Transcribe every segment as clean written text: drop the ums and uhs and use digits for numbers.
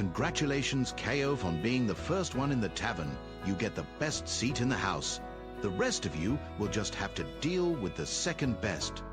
Congratulations, Keof, on being the first one in the tavern. You get the best seat in the house. The rest of you will just have to deal with the second best.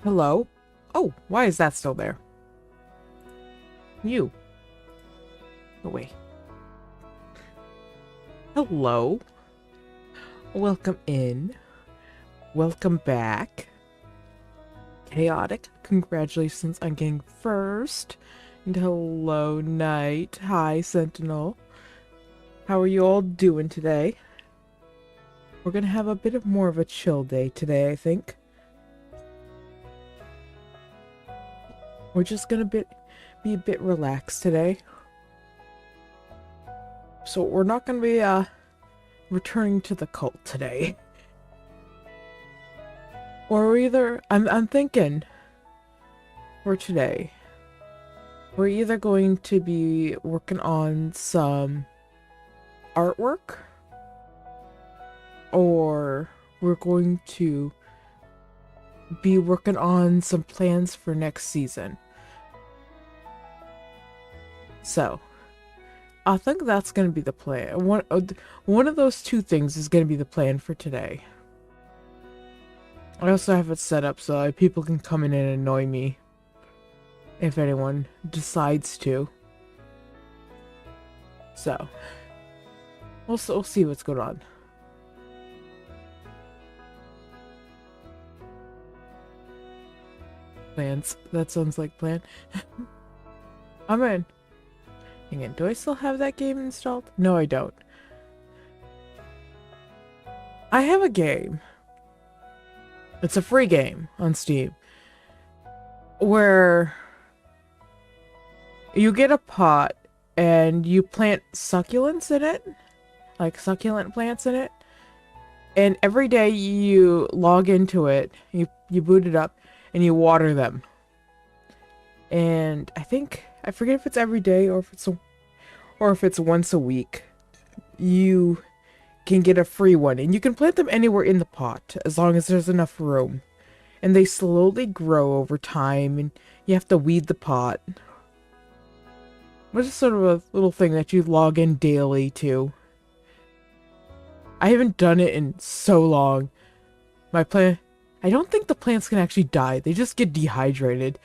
Hello? Oh, why is that still there? You. Away. Hello? Welcome in. Welcome back. Chaotic, congratulations on getting first. And hello, Knight. Hi, Sentinel. How are you all doing today? We're gonna have a bit of more of a chill day today, I think. We're just gonna be a bit relaxed today. So we're not gonna be returning to the cult today. Or either I'm thinking for today, we're either going to be working on some artwork, or we're going to be working on some plans for next season. So, I think that's going to be the plan. One of those two things is going to be the plan for today. I also have it set up so that people can come in and annoy me if anyone decides to. So, we'll see what's going on. Plans. That sounds like plan. I'm in. Hang on, do I still have that game installed? No, I don't. I have a game. It's a free game on Steam, where you get a pot and you plant succulents in it, like succulent plants in it, and every day you log into it, you boot it up, and you water them. And I forget if it's every day or if it's once a week, you can get a free one, and you can plant them anywhere in the pot as long as there's enough room. And they slowly grow over time, and you have to weed the pot. Which is sort of a little thing that you log in daily to. I haven't done it in so long. I don't think the plants can actually die. They just get dehydrated.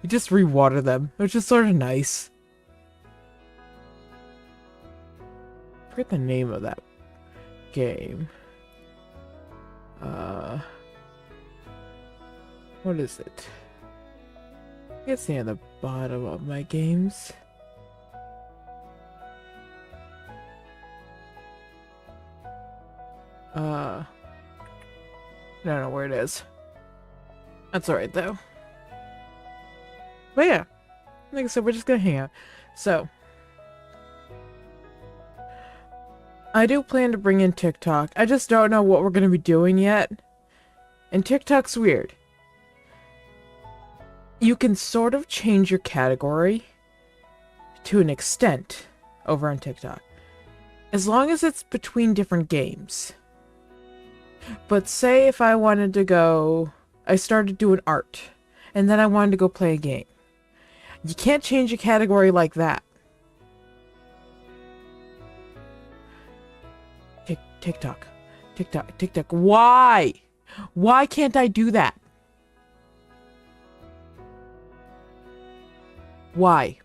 You just rewater them, which is sort of nice. I forget the name of that game. What is it? It's near the bottom of my games. I don't know where it is. That's alright though. But yeah, like I said, we're just gonna hang out. So, I do plan to bring in TikTok. I just don't know what we're gonna be doing yet. And TikTok's weird. You can sort of change your category to an extent over on TikTok, as long as it's between different games. But say if I wanted to go, I started doing art, and then I wanted to go play a game. You can't change a category like that. TikTok. Why? Why can't I do that? Why?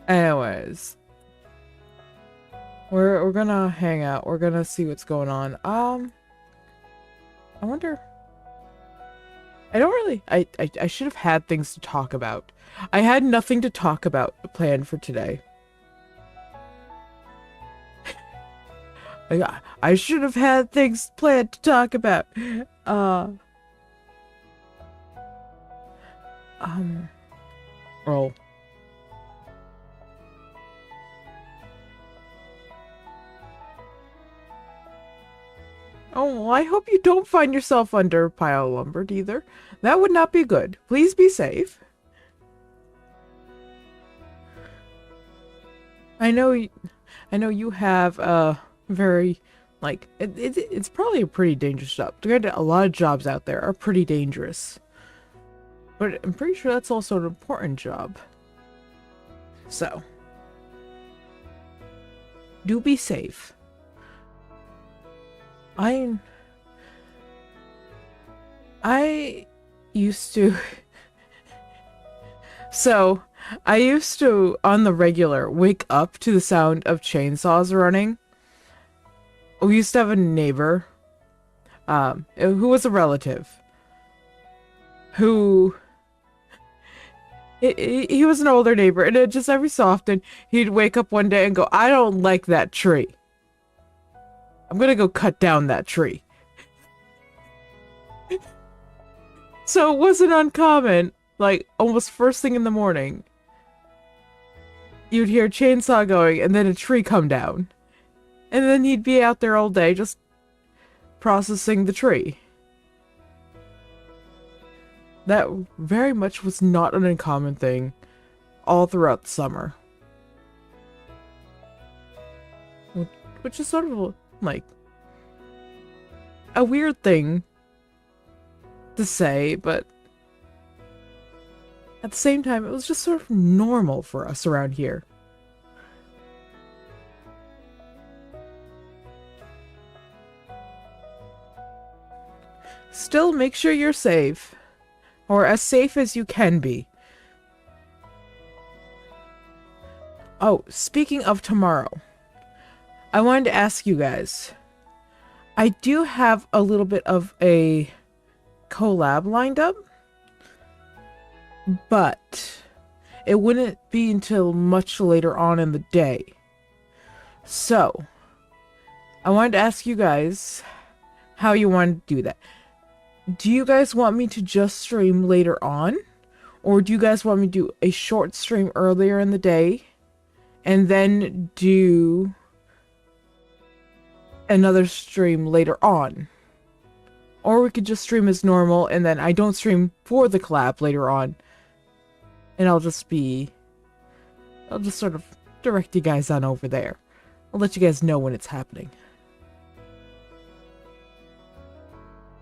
Anyways, we're gonna hang out. We're gonna see what's going on. I wonder. I don't really. I should have had things to talk about. I had nothing to talk about planned for today. I should have had things planned to talk about. Roll. Oh, well, I hope you don't find yourself under a pile of lumber either. That would not be good. Please be safe. I know you have a very, like, it's probably a pretty dangerous job. Granted, a lot of jobs out there are pretty dangerous. But I'm pretty sure that's also an important job. So, do be safe. I used to so I used to on the regular wake up to the sound of chainsaws running. We used to have a neighbor who was a relative who He was an older neighbor, and it just every so often he'd wake up one day and go, I don't like that tree. I'm gonna go cut down that tree. So it wasn't uncommon, like almost first thing in the morning, you'd hear a chainsaw going and then a tree come down. And then he'd be out there all day just processing the tree. That very much was not an uncommon thing all throughout the summer. Which is sort of like a weird thing to say, but at the same time, it was just sort of normal for us around here. Still, make sure you're safe. Or as safe as you can be. Oh, speaking of tomorrow, I wanted to ask you guys. I do have a little bit of a collab lined up, but it wouldn't be until much later on in the day. So, I wanted to ask you guys how you want to do that. Do you guys want me to just stream later on? Or do you guys want me to do a short stream earlier in the day and then do another stream later on? Or we could just stream as normal and then I don't stream for the collab later on. And I'll just sort of direct you guys on over there. I'll let you guys know when it's happening.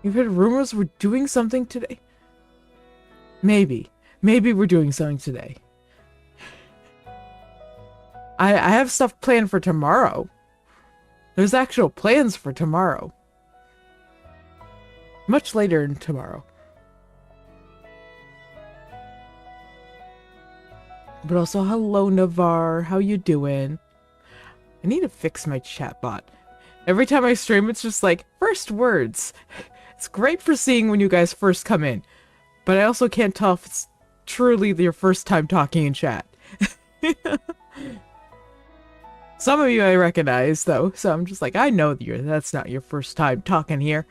You've heard rumors we're doing something today? Maybe. Maybe we're doing something today. I have stuff planned for tomorrow. There's actual plans for tomorrow. Much later in tomorrow. But also, hello Navarre, how you doing? I need to fix my chat bot. Every time I stream, it's just like, first words. It's great for seeing when you guys first come in, but I also can't tell if it's truly your first time talking in chat. Some of you I recognize, though, so I'm just like, I know that's not your first time talking here.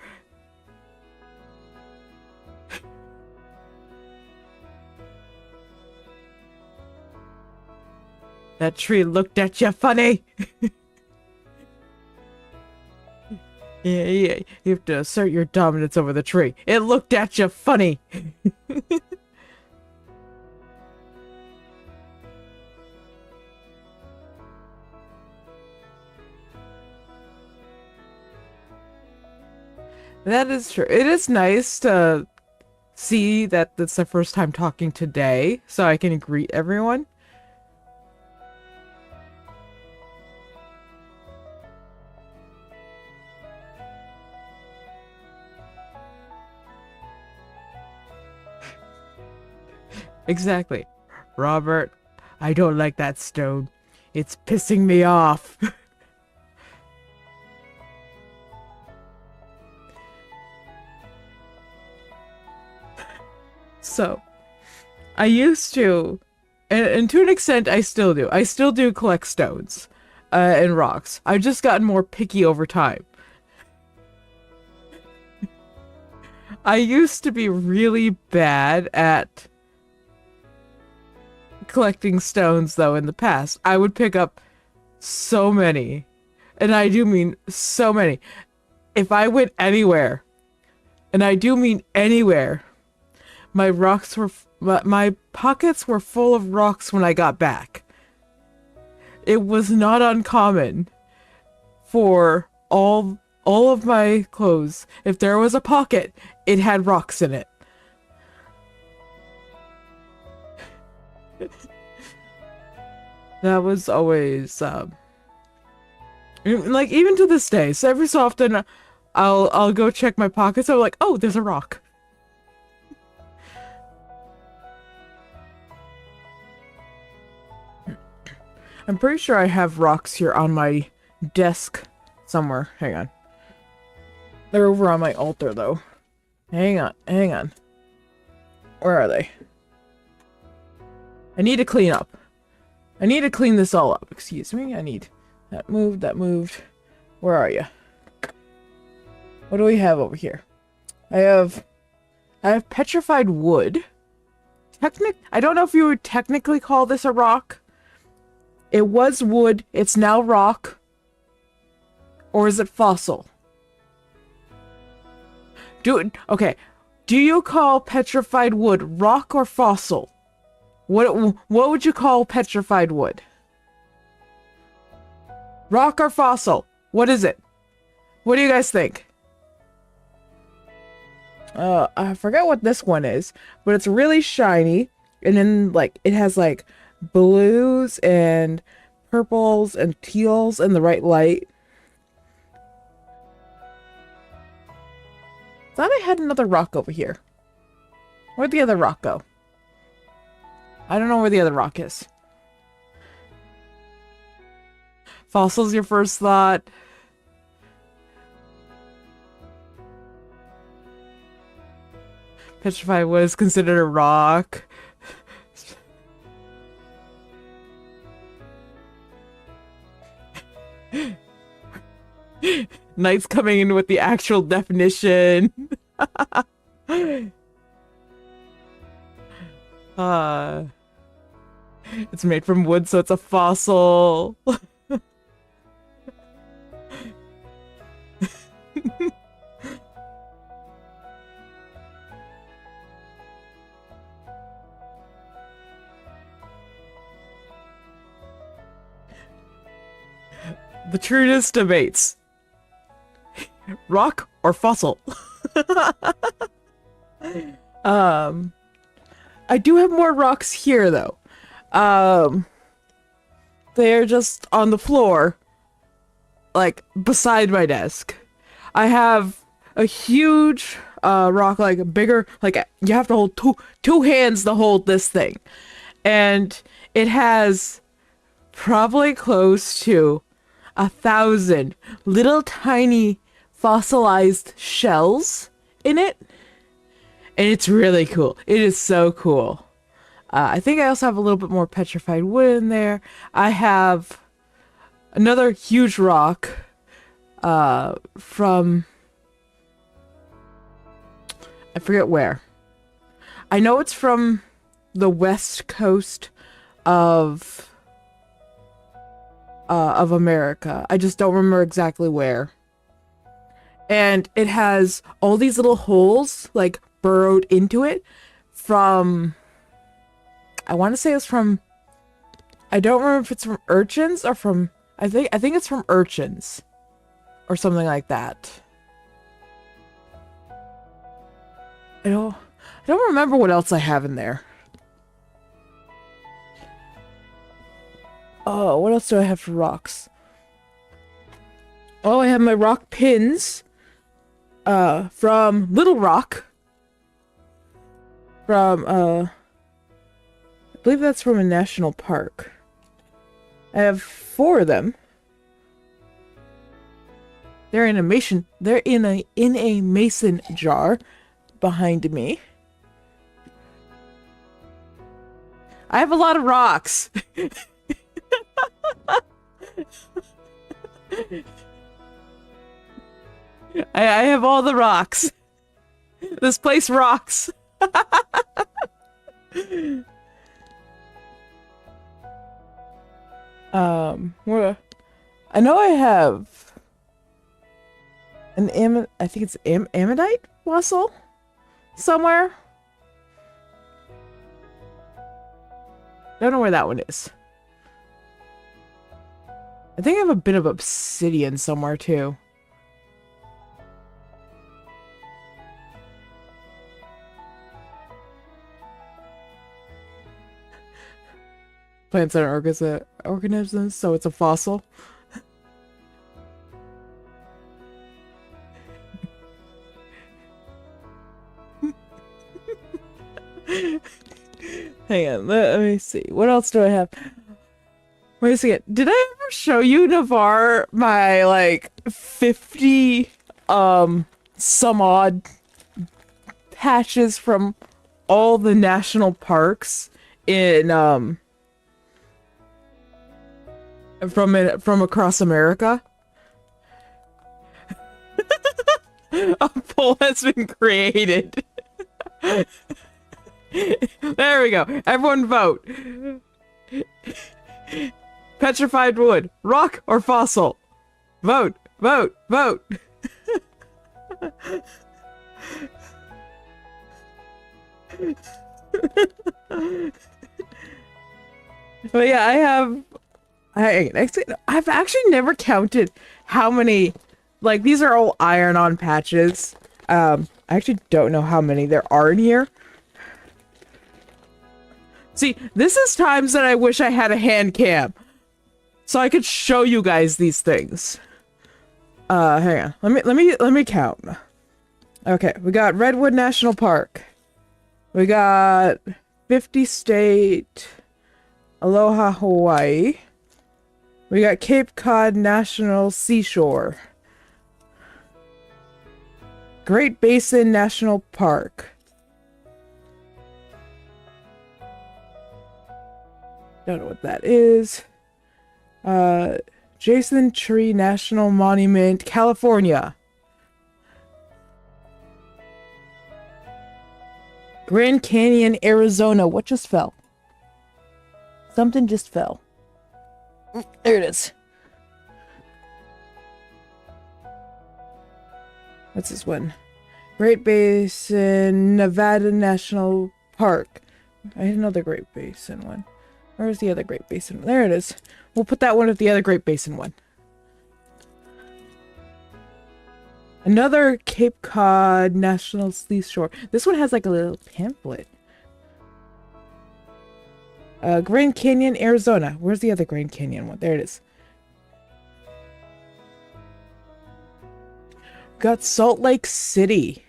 That tree looked at you funny! Yeah, you have to assert your dominance over the tree. It looked at you funny. That is true. It is nice to see that it's the first time talking today, so I can greet everyone. Exactly. Robert, I don't like that stone. It's pissing me off. So, I used to, and to an extent I still do. I still do collect stones and rocks. I've just gotten more picky over time. I used to be really bad at collecting stones, though, in the past. I would pick up so many, and I do mean so many. If I went anywhere, and I do mean anywhere, my pockets were full of rocks when I got back. It was not uncommon for all of my clothes. If there was a pocket, it had rocks in it. That was always like, even to this day. So every so often I'll go check my pockets. I'm like, oh, there's a rock. I'm pretty sure I have rocks here on my desk somewhere. Hang on. They're over on my altar, though. Hang on. Where are they? I need to clean up. I need to clean this all up. Excuse me. I need that moved. That moved. Where are you? What do we have over here? I have petrified wood. I don't know if you would technically call this a rock. It was wood. It's now rock. Or is it fossil? Okay. Do you call petrified wood rock or fossil? What would you call petrified wood? Rock or fossil? What is it? What do you guys think? I forget what this one is, but it's really shiny, and then like it has like blues and purples and teals in the right light. Thought I had another rock over here. Where'd the other rock go? I don't know where the other rock is. Fossil's your first thought. Petrified wood is considered a rock. Knight's coming in with the actual definition. It's made from wood, so it's a fossil. The truest debates. Rock or fossil? I do have more rocks here though. They're just on the floor, like beside my desk. I have a huge rock, like a bigger, like you have to hold two hands to hold this thing. And it has probably close to 1,000 little tiny fossilized shells in it, and it's really cool. It is so cool. I think I also have a little bit more petrified wood in there. I have another huge rock from I forget where. I know it's from the west coast of America. I just don't remember exactly where. And it has all these little holes like burrowed into it from, I want to say it's from, I don't remember if it's from urchins or from, I think it's from urchins or something like that. I don't remember what else I have in there. Oh, what else do I have for rocks? Oh, I have my rock pins from Little Rock. From, I believe that's from a national park. I have 4 of them. They're in a mason jar behind me. I have a lot of rocks. I have all the rocks. This place rocks. I know I have an I think it's ammonite fossil somewhere. Don't know where that one is. I think I have a bit of obsidian somewhere too. Plants are organisms, so it's a fossil. Hang on, let me see. What else do I have? Wait a second. Did I ever show you, Navarre, my like 50 some odd patches from all the national parks in from across America. A poll has been created. There we go. Everyone vote. Petrified wood, rock or fossil? Vote, vote, vote. But yeah, I've actually never counted how many, like, these are all iron-on patches. I actually don't know how many there are in here. See, this is times that I wish I had a hand cam, so I could show you guys these things. Hang on. Let me count. Okay, we got Redwood National Park. We got 50 State, Aloha, Hawaii. We got Cape Cod National Seashore. Great Basin National Park. Don't know what that is. Jason Tree National Monument, California. Grand Canyon, Arizona. What just fell? Something just fell. There it is. What's this one? Great Basin, Nevada National Park. I had another Great Basin one. Where's the other Great Basin? There it is. We'll put that one with the other Great Basin one. Another Cape Cod National Seashore. This one has like a little pamphlet. Grand Canyon, Arizona. Where's the other Grand Canyon one? There it is. Got Salt Lake City.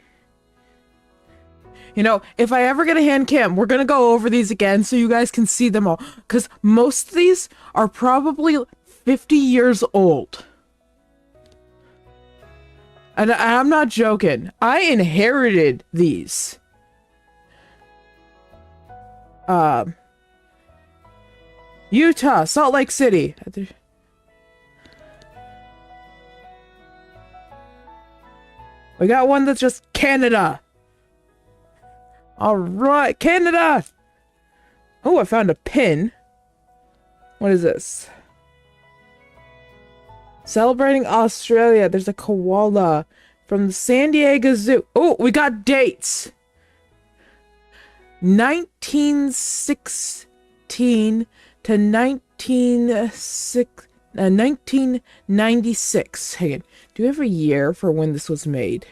You know, if I ever get a hand cam, we're going to go over these again so you guys can see them all. Because most of these are probably 50 years old. And I'm not joking. I inherited these. Utah, Salt Lake City. We got one that's just Canada. All right, Canada. Oh, I found a pin. What is this? Celebrating Australia. There's a koala from the San Diego Zoo. Oh, we got dates. 1916 to 1996. Hey, do you have a year for when this was made?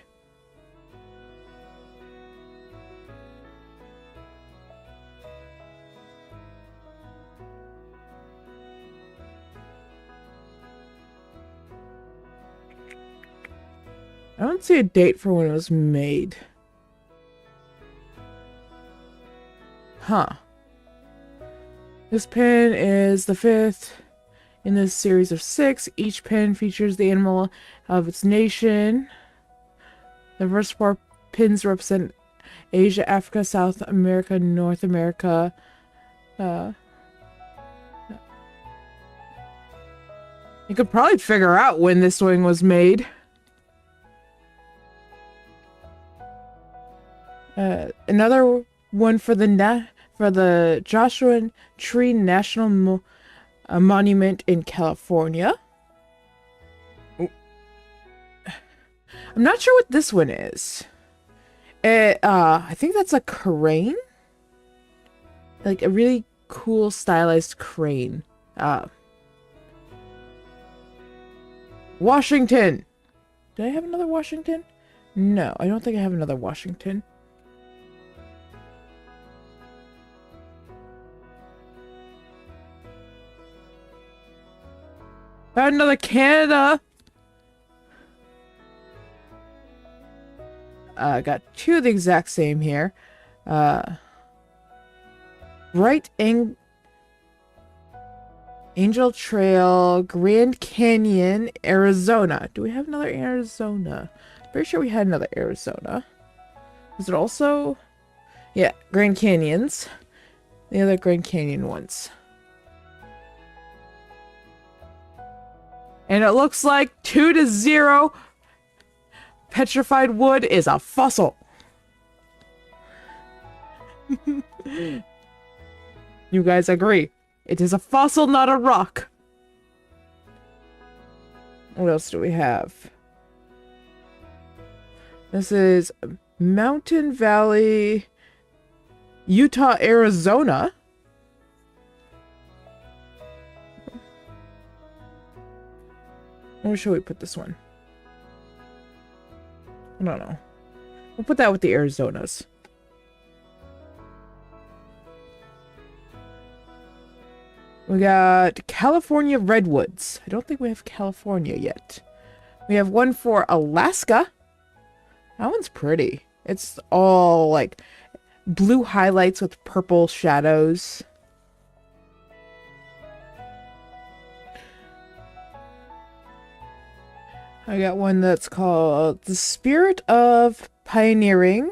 I don't see a date for when it was made. Huh. This pin is the 5th in this series of 6. Each pin features the animal of its nation. The first 4 pins represent Asia, Africa, South America, North America. You could probably figure out when this wing was made. Another one for the Joshua Tree National Monument in California. Ooh. I'm not sure what this one is. I think that's a crane. Like a really cool stylized crane. Washington. Did I have another Washington? No, I don't think I have another Washington. Found another Canada. Got 2 of the exact same here. Bright Angel Trail, Grand Canyon, Arizona. Do we have another Arizona? Pretty sure we had another Arizona. Is it also? Yeah, Grand Canyons. the other Grand Canyon ones. And it looks like 2-0. Petrified wood is a fossil. You guys agree. It is a fossil, not a rock. What else do we have? This is Mountain Valley, Utah, Arizona. Where should we put this one? I don't know. We'll put that with the Arizonas. We got California redwoods. I don't think we have California yet. We have one for Alaska. That one's pretty. It's all like blue highlights with purple shadows. I got one that's called The Spirit of Pioneering.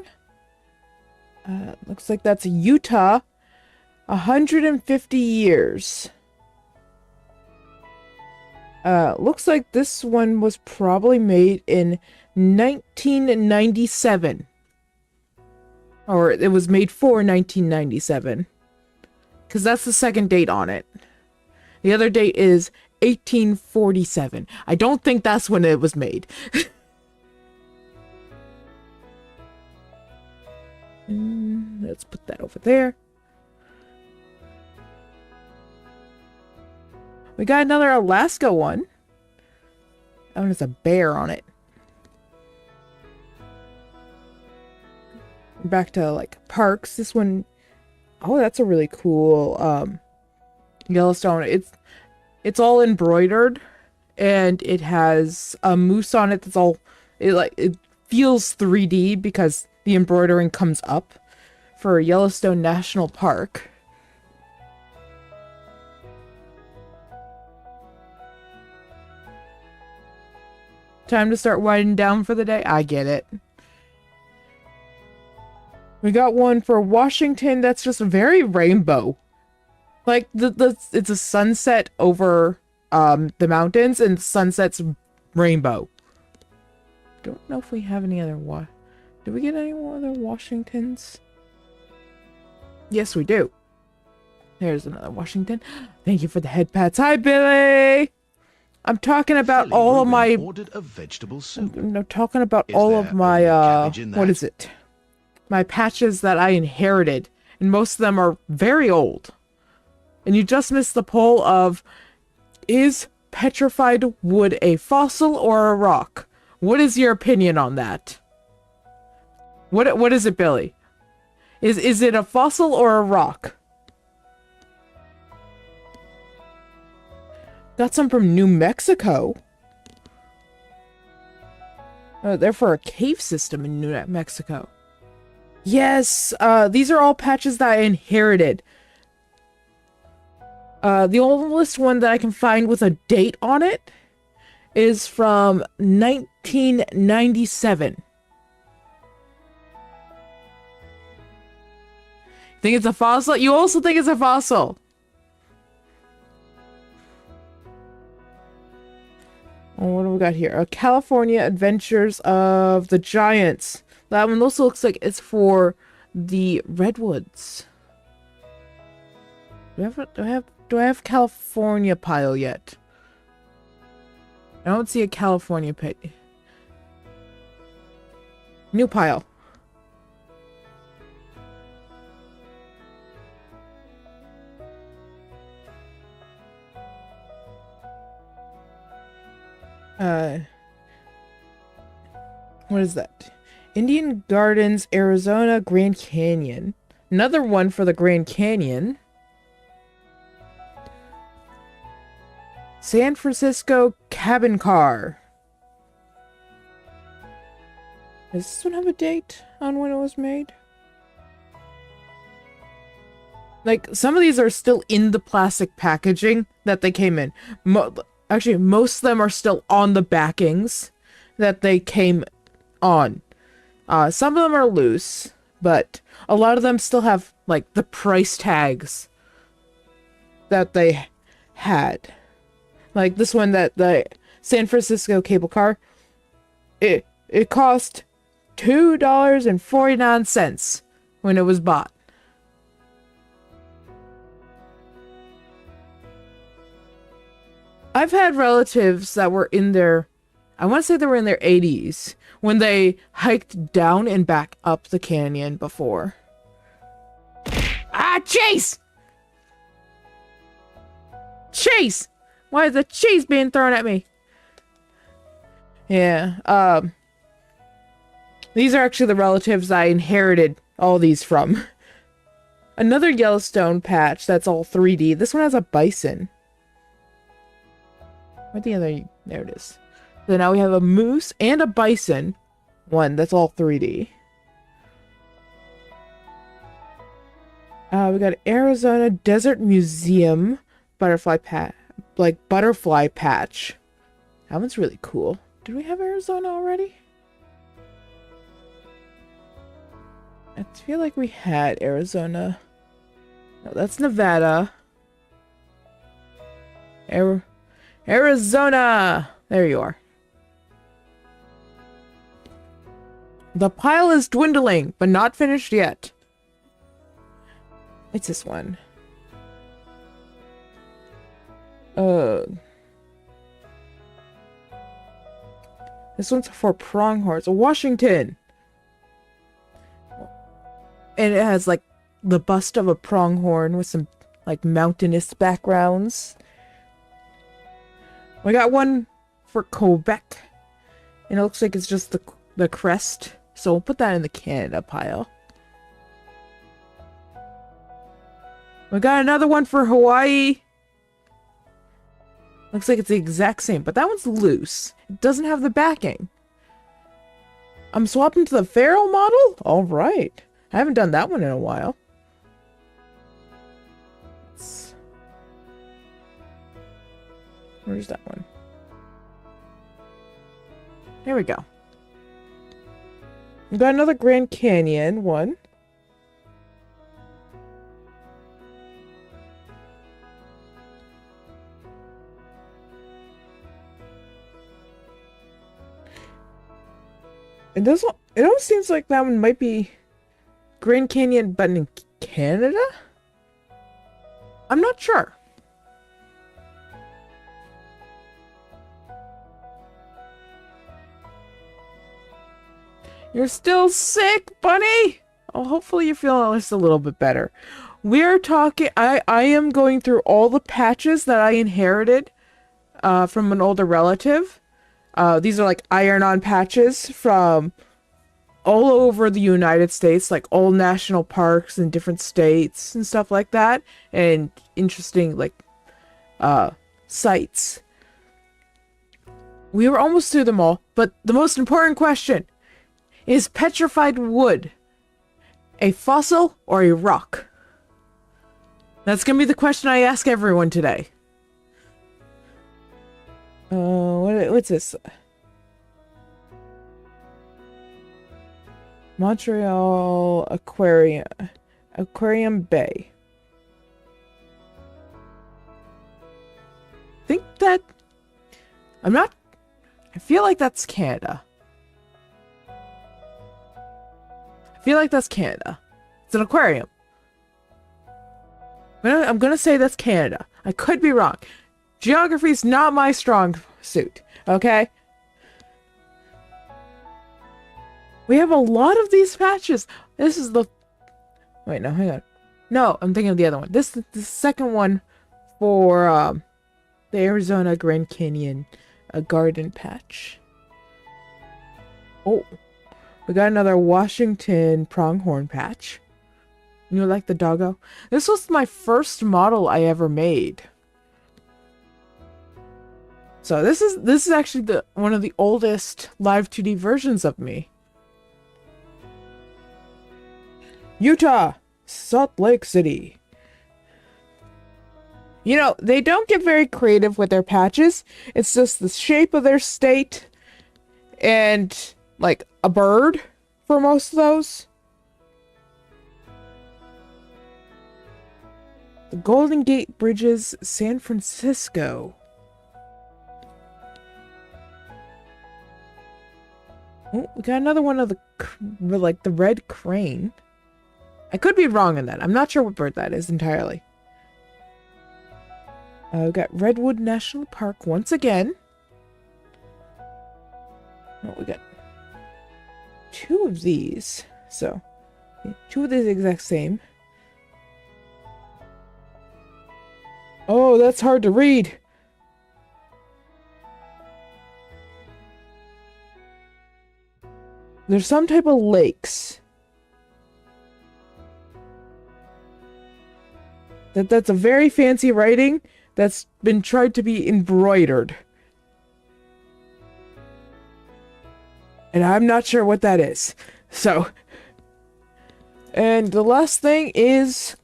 Looks like that's Utah. 150 years. Looks like this one was probably made in 1997. Or it was made for 1997. Because that's the second date on it. The other date is 1847. I don't think that's when it was made. Let's put that over there. We got another Alaska one. That one has a bear on it. Back to like parks. This one, oh, that's a really cool Yellowstone. It's all embroidered, and it has a moose on it. That's all. It feels 3D because the embroidering comes up for Yellowstone National Park. Time to start winding down for the day. I get it. We got one for Washington that's just very rainbow. Like it's a sunset over the mountains, and sunset's rainbow. Don't know if we have any other Did we get any other Washingtons? Yes, we do. There's another Washington. Thank you for the head pats. Hi, Billy. I'm talking about Silly all of Ruben my. ordered a vegetable soup. I'm talking about Is all there of my. only cabbage in What that? is it? My patches that I inherited, and most of them are very old. And you just missed the poll of, is petrified wood a fossil or a rock? What is your opinion on that? What is it, Billy? Is it a fossil or a rock? Got some from New Mexico. They're for a cave system in New Mexico. Yes, these are all patches that I inherited. The oldest one that I can find with a date on it is from 1997. Think it's a fossil? You also think it's a fossil? Oh, what do we got here? California Adventures of the Giants. That one also looks like it's for the redwoods. Do I have California pile yet? I don't see a California pit. New pile. What is that? Indian Gardens, Arizona, Grand Canyon. Another one for the Grand Canyon. San Francisco Cabin Car. Does this one have a date on when it was made? Like, some of these are still in the plastic packaging that they came in. Actually, most of them are still on the backings that they came on. Some of them are loose, but a lot of them still have like the price tags that they had. Like this one, that the San Francisco cable car, it cost $2.49 when it was bought. I've had relatives that were in their, I want to say they were in their 80s when they hiked down and back up the canyon before. Ah, Chase! Chase! Why is the cheese being thrown at me? Yeah, these are actually the relatives I inherited all these from. Another Yellowstone patch that's all 3D. This one has a bison. Where'd the other... There it is. So now we have a moose and a bison. One that's all 3D. We got Arizona Desert Museum butterfly patch. Like butterfly patch. That one's really cool. Did we have Arizona already? I feel like we had Arizona. No, that's Nevada. Arizona! There you are. The pile is dwindling, but not finished yet. It's this one. This one's for pronghorns. Washington! And it has, like, the bust of a pronghorn with some, like, mountainous backgrounds. We got one for Quebec. And it looks like it's just the crest. So we'll put that in the Canada pile. We got another one for Hawaii. Looks like it's the exact same, but that one's loose. It doesn't have the backing. I'm swapping to the Feral model? Alright. I haven't done that one in a while. Where's that one? There we go. We got another Grand Canyon one. It almost seems like that one might be Grand Canyon, but in Canada? I'm not sure. You're still sick, bunny? Oh, hopefully you're feeling just a little bit better. We're talking... I am going through all the patches that I inherited from an older relative. These are like iron-on patches from all over the United States, like all national parks in different states and stuff like that, and interesting like sites. We were almost through them all, but the most important question is petrified wood a fossil or a rock? That's gonna be the question I ask everyone today. What's this? Montreal Aquarium Bay. Think that... I feel like that's Canada. I feel like that's Canada. It's an aquarium. I'm gonna say that's Canada. I could be wrong. Geography's not my strong suit, okay? We have a lot of these patches. This is the... Wait, no, hang on. No, I'm thinking of the other one. This is the second one for the Arizona Grand Canyon garden patch. Oh, we got another Washington pronghorn patch. You like the doggo? This was my first model I ever made. So this is actually one of the oldest live 2D versions of me. Utah, Salt Lake City. You know, they don't get very creative with their patches. It's just the shape of their state and like a bird for most of those. The Golden Gate Bridges, San Francisco. Oh, we got another one of the, like, the red crane. I could be wrong on that. I'm not sure what bird that is entirely. We got Redwood National Park once again. Oh, we got 2 of these. So, 2 of these exact same. Oh, that's hard to read. There's some type of lakes. That's a very fancy writing that's been tried to be embroidered. And I'm not sure what that is. So, and the last thing is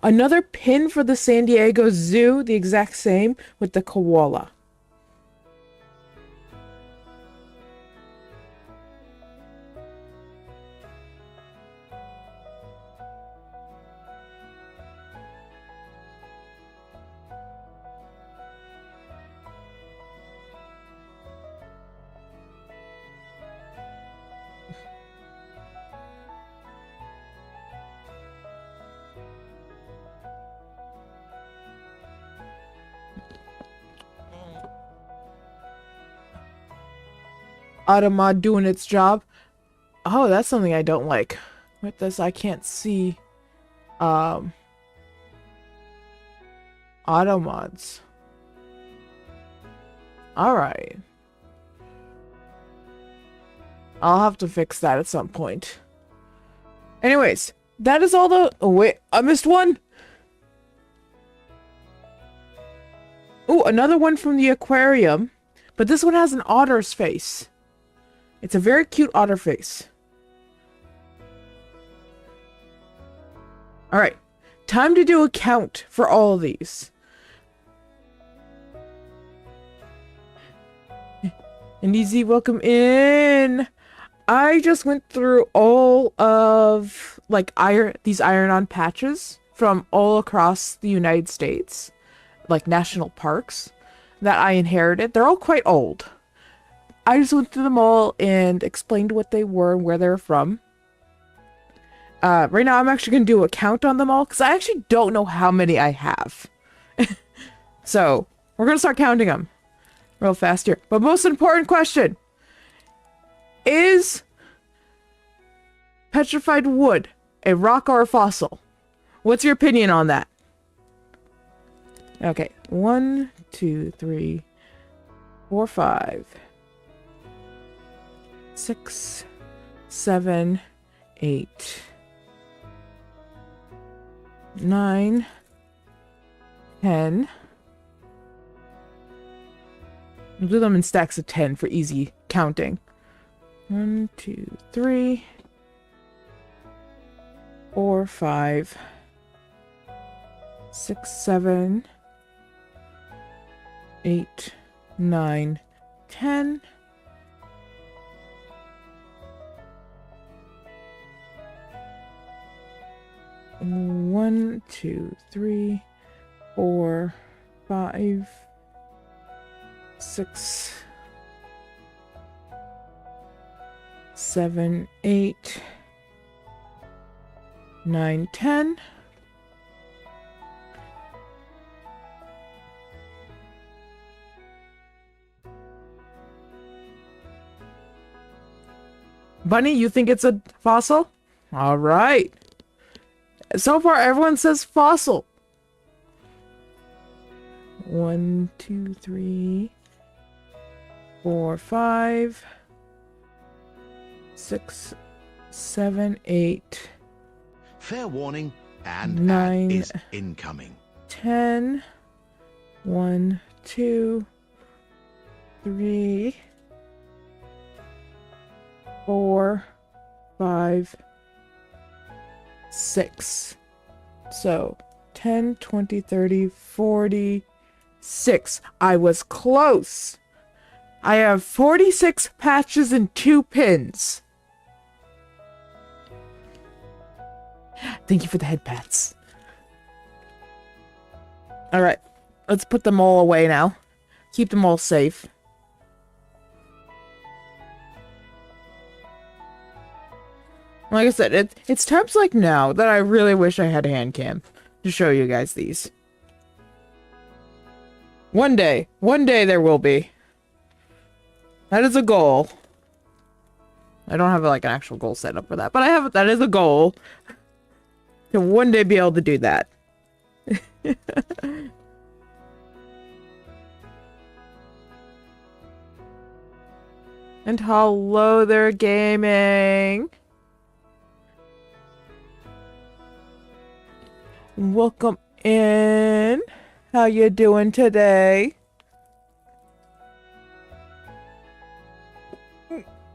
another pin for the San Diego Zoo, the exact same with the koala. Automod doing its job. Oh, that's something I don't like. With this, I can't see Automods. Alright. I'll have to fix that at some point. Anyways, that is all the... Oh, wait. I missed one! Oh, another one from the aquarium. But this one has an otter's face. It's a very cute otter face. Alright. Time to do a count for all of these. And easy, welcome in. I just went through all of like these iron-on patches from all across the United States, like national parks that I inherited. They're all quite old. I just went through them all and explained what they were and where they were from. Right now, I'm actually going to do a count on them all because I actually don't know how many I have. So, we're going to start counting them real fast here. But most important question. Is petrified wood a rock or a fossil? What's your opinion on that? Okay. 1, 2, 3, 4, 5, 6, 7, 8, 9, 10. We'll do them in stacks of 10 for easy counting. 1, 2, 3, 4, 5, 6, 7, 8, 9, 10. One, 2, 3, 4, 5, 6, 7, 8, 9, 10. Bunny, you think it's a fossil? All right. So far, everyone says fossil. 1, 2, 3, 4, 5, 6, 7, 8. Fair warning, and 9 ad is incoming. 10. 1, 2, 3, 4, 5, 6. So 10, 20, 30, 46. I was close. I have 46 patches and 2 pins. Thank you for the head pats. Alright, let's put them all away now. Keep them all safe. Like I said, it's times like now that I really wish I had a hand cam to show you guys these. One day there will be. That is a goal. I don't have like an actual goal set up for that, but that is a goal. To one day be able to do that. And hello there, gaming. Welcome in. How you doing today?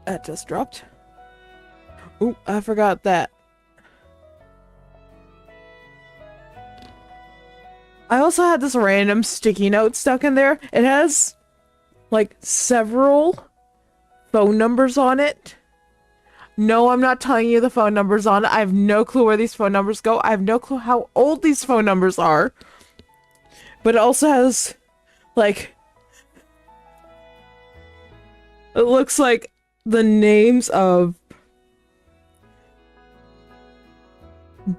That just dropped. Ooh, I forgot that. I also had this random sticky note stuck in there. It has like several phone numbers on it. No, I'm not telling you the phone numbers on it. I have no clue where these phone numbers go. I have no clue how old these phone numbers are. But it also has, like, it looks like the names of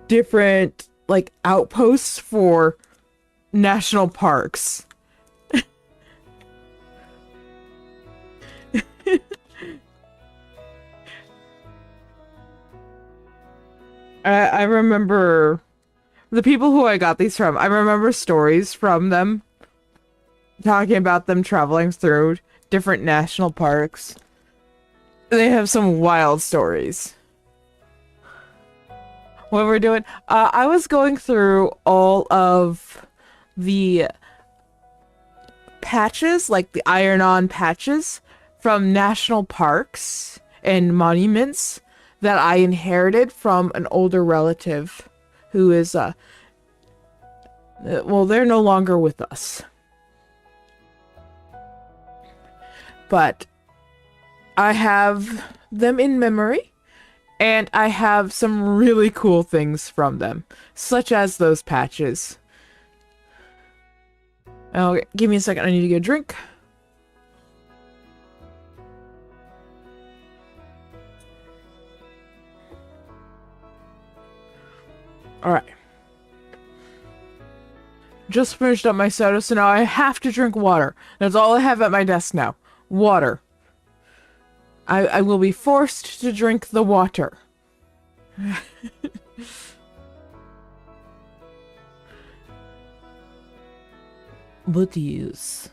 different, like, outposts for national parks. I remember the people who I got these from. I remember stories from them talking about them traveling through different national parks. They have some wild stories. What we're doing, I was going through all of the patches, like the iron-on patches from national parks and monuments that I inherited from an older relative who is, well, they're no longer with us. But I have them in memory, and I have some really cool things from them, such as those patches. Oh, give me a second, I need to get a drink. Alright. Just finished up my soda, so now I have to drink water. That's all I have at my desk now. Water. I will be forced to drink the water. But yes.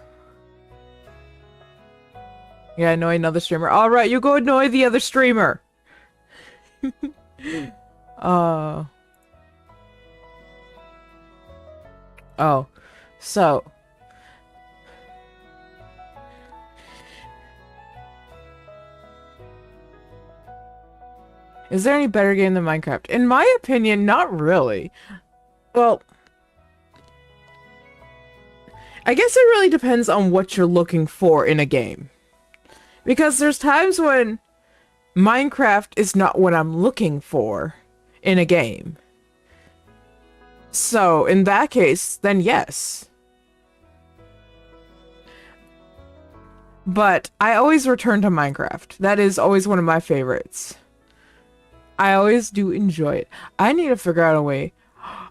Yeah, annoy another streamer. Alright, you go annoy the other streamer. Oh, so is there any better game than Minecraft? In my opinion, not really. Well, I guess it really depends on what you're looking for in a game. Because there's times when Minecraft is not what I'm looking for in a game. So, in that case, then yes. But I always return to Minecraft. That is always one of my favorites. I always do enjoy it. I need to figure out a way.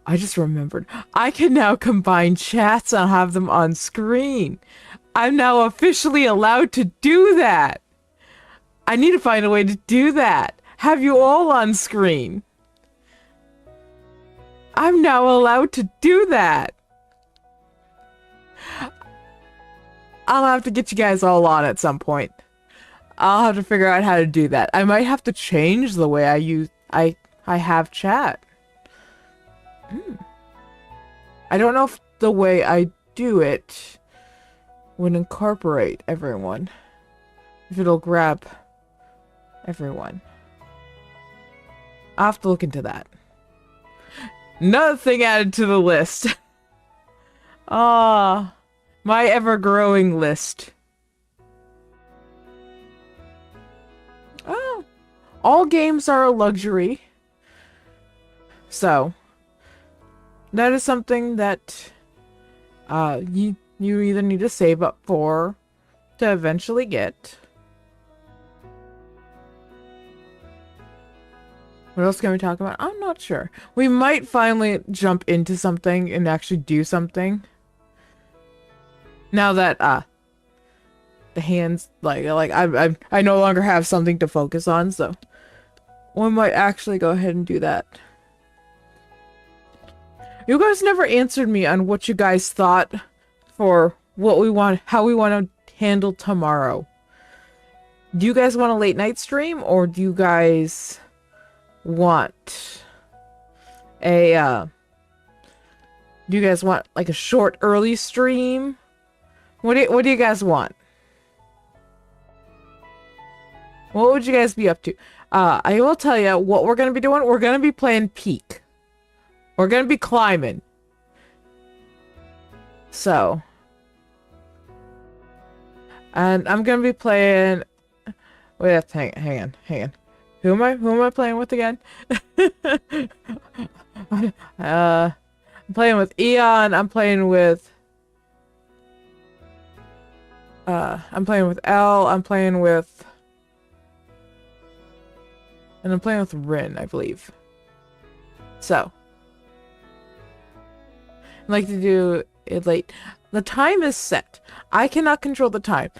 I just remembered. I can now combine chats and have them on screen. I'm now officially allowed to do that. I need to find a way to do that. Have you all on screen. I'm now allowed to do that. I'll have to get you guys all on at some point. I'll have to figure out how to do that. I might have to change the way I have chat. I don't know if the way I do it would incorporate everyone. If it'll grab everyone. I'll have to look into that. Another thing added to the list. Ah, my ever-growing list. Oh, all games are a luxury. So, that is something that you either need to save up for to eventually get. What else can we talk about? I'm not sure. We might finally jump into something and actually do something. Now that the hands I no longer have something to focus on, so we might actually go ahead and do that. You guys never answered me on what you guys thought for what we want, how we want to handle tomorrow. Do you guys want a late night stream, or do you guys want a do you guys want like a short early stream? What do you guys want? What would you guys be up to? I will tell you what we're gonna be doing. We're gonna be playing Peak. We're gonna be climbing. So, and I'm gonna be playing. Wait, hang on. Who am I playing with again? I'm playing with Eon. I'm playing with L. I'm playing with, and I'm playing with Rin, I believe. So, I'd like to do it late. The time is set. I cannot control the time.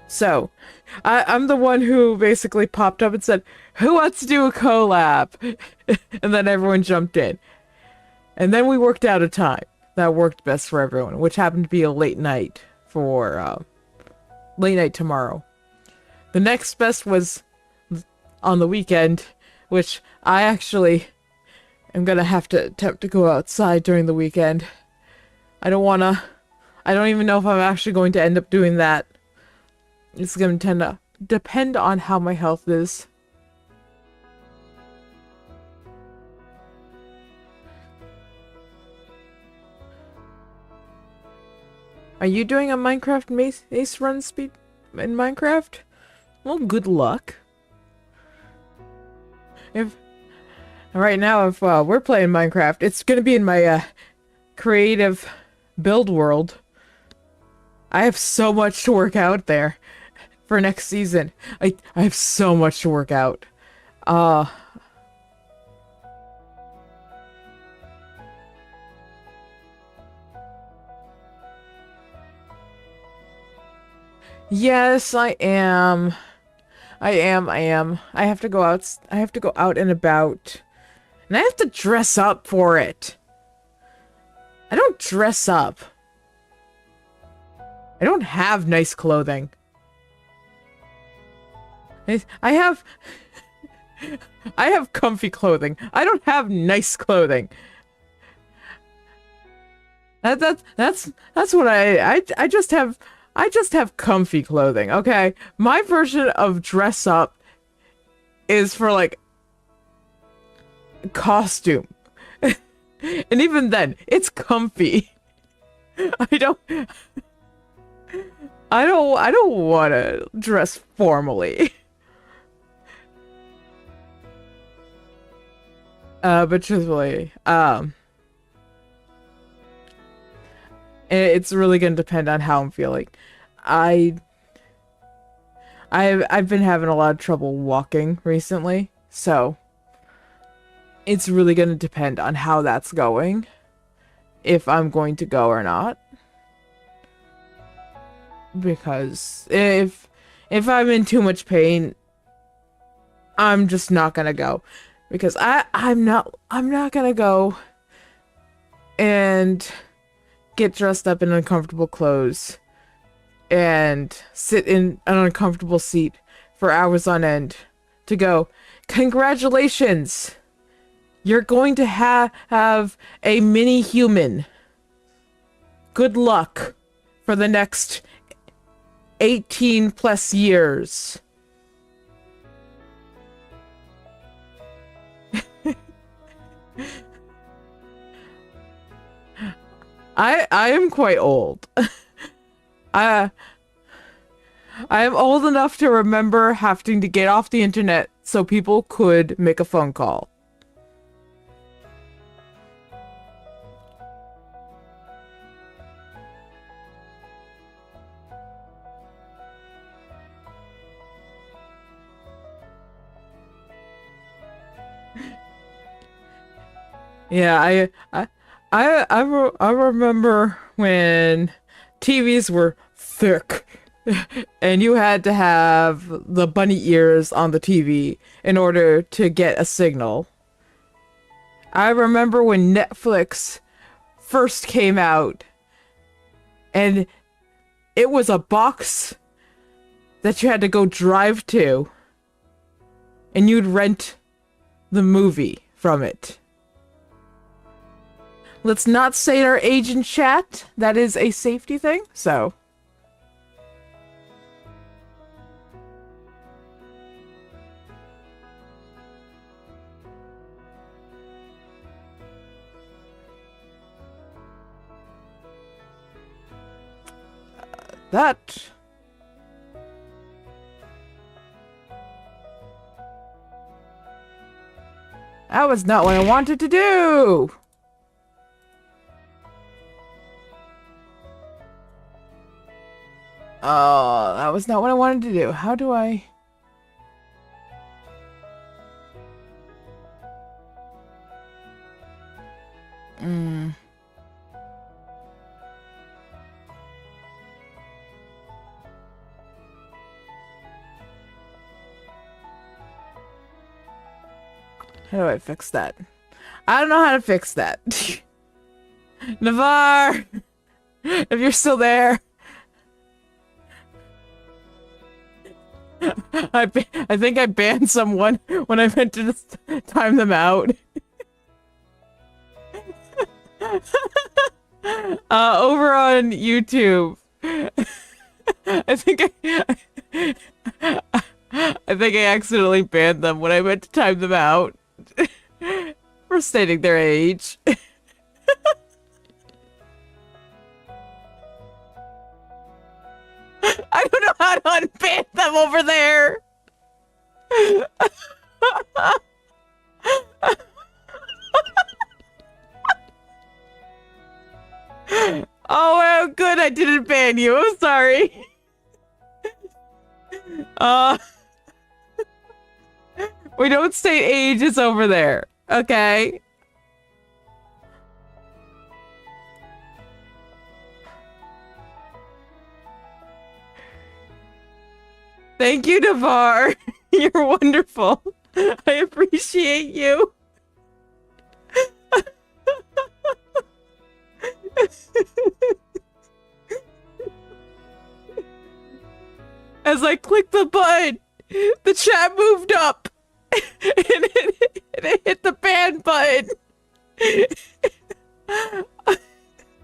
So, I'm the one who basically popped up and said, who wants to do a collab? And then everyone jumped in. And then we worked out a time that worked best for everyone, which happened to be a late night for, late night tomorrow. The next best was on the weekend, which I actually am gonna have to attempt to go outside during the weekend. I don't even know if I'm actually going to end up doing that. It's going to tend to depend on how my health is. Are you doing a Minecraft mace run speed in Minecraft? Well, good luck. Right now, if we're playing Minecraft, it's going to be in my creative build world. I have so much to work out there for next season. I have so much to work out. Yes, I am. I am. I have to go out. I have to go out and about. And I have to dress up for it. I don't dress up. I don't have nice clothing. I have comfy clothing. I don't have nice clothing. That's what I just have comfy clothing, okay? My version of dress up is for like costume. And even then, it's comfy. I don't want to dress formally. But truthfully, it's really gonna depend on how I'm feeling. I've been having a lot of trouble walking recently, so it's really gonna depend on how that's going, if I'm going to go or not. Because if I'm in too much pain, I'm just not gonna go. Because I'm not gonna go and get dressed up in uncomfortable clothes and sit in an uncomfortable seat for hours on end to go, congratulations! You're going to have a mini human. Good luck for the next 18 plus years. I am quite old. I am old enough to remember having to get off the internet so people could make a phone call. Yeah, I remember when TVs were thick and you had to have the bunny ears on the TV in order to get a signal. I remember when Netflix first came out and it was a box that you had to go drive to and you'd rent the movie from it. Let's not say our age in chat. That is a safety thing, so. That was not what I wanted to do. Oh, that was not what I wanted to do. How do I... How do I fix that? I don't know how to fix that. Navarre! If you're still there. I think I banned someone when I meant to just time them out. Over on YouTube. I think I accidentally banned them when I meant to time them out for stating their age. I don't know how to unban them over there. Oh, well, good. I didn't ban you. I'm sorry. We don't state age. It's over there. Okay. Thank you, Navarre. You're wonderful. I appreciate you. As I clicked the button, the chat moved up and it hit the ban button.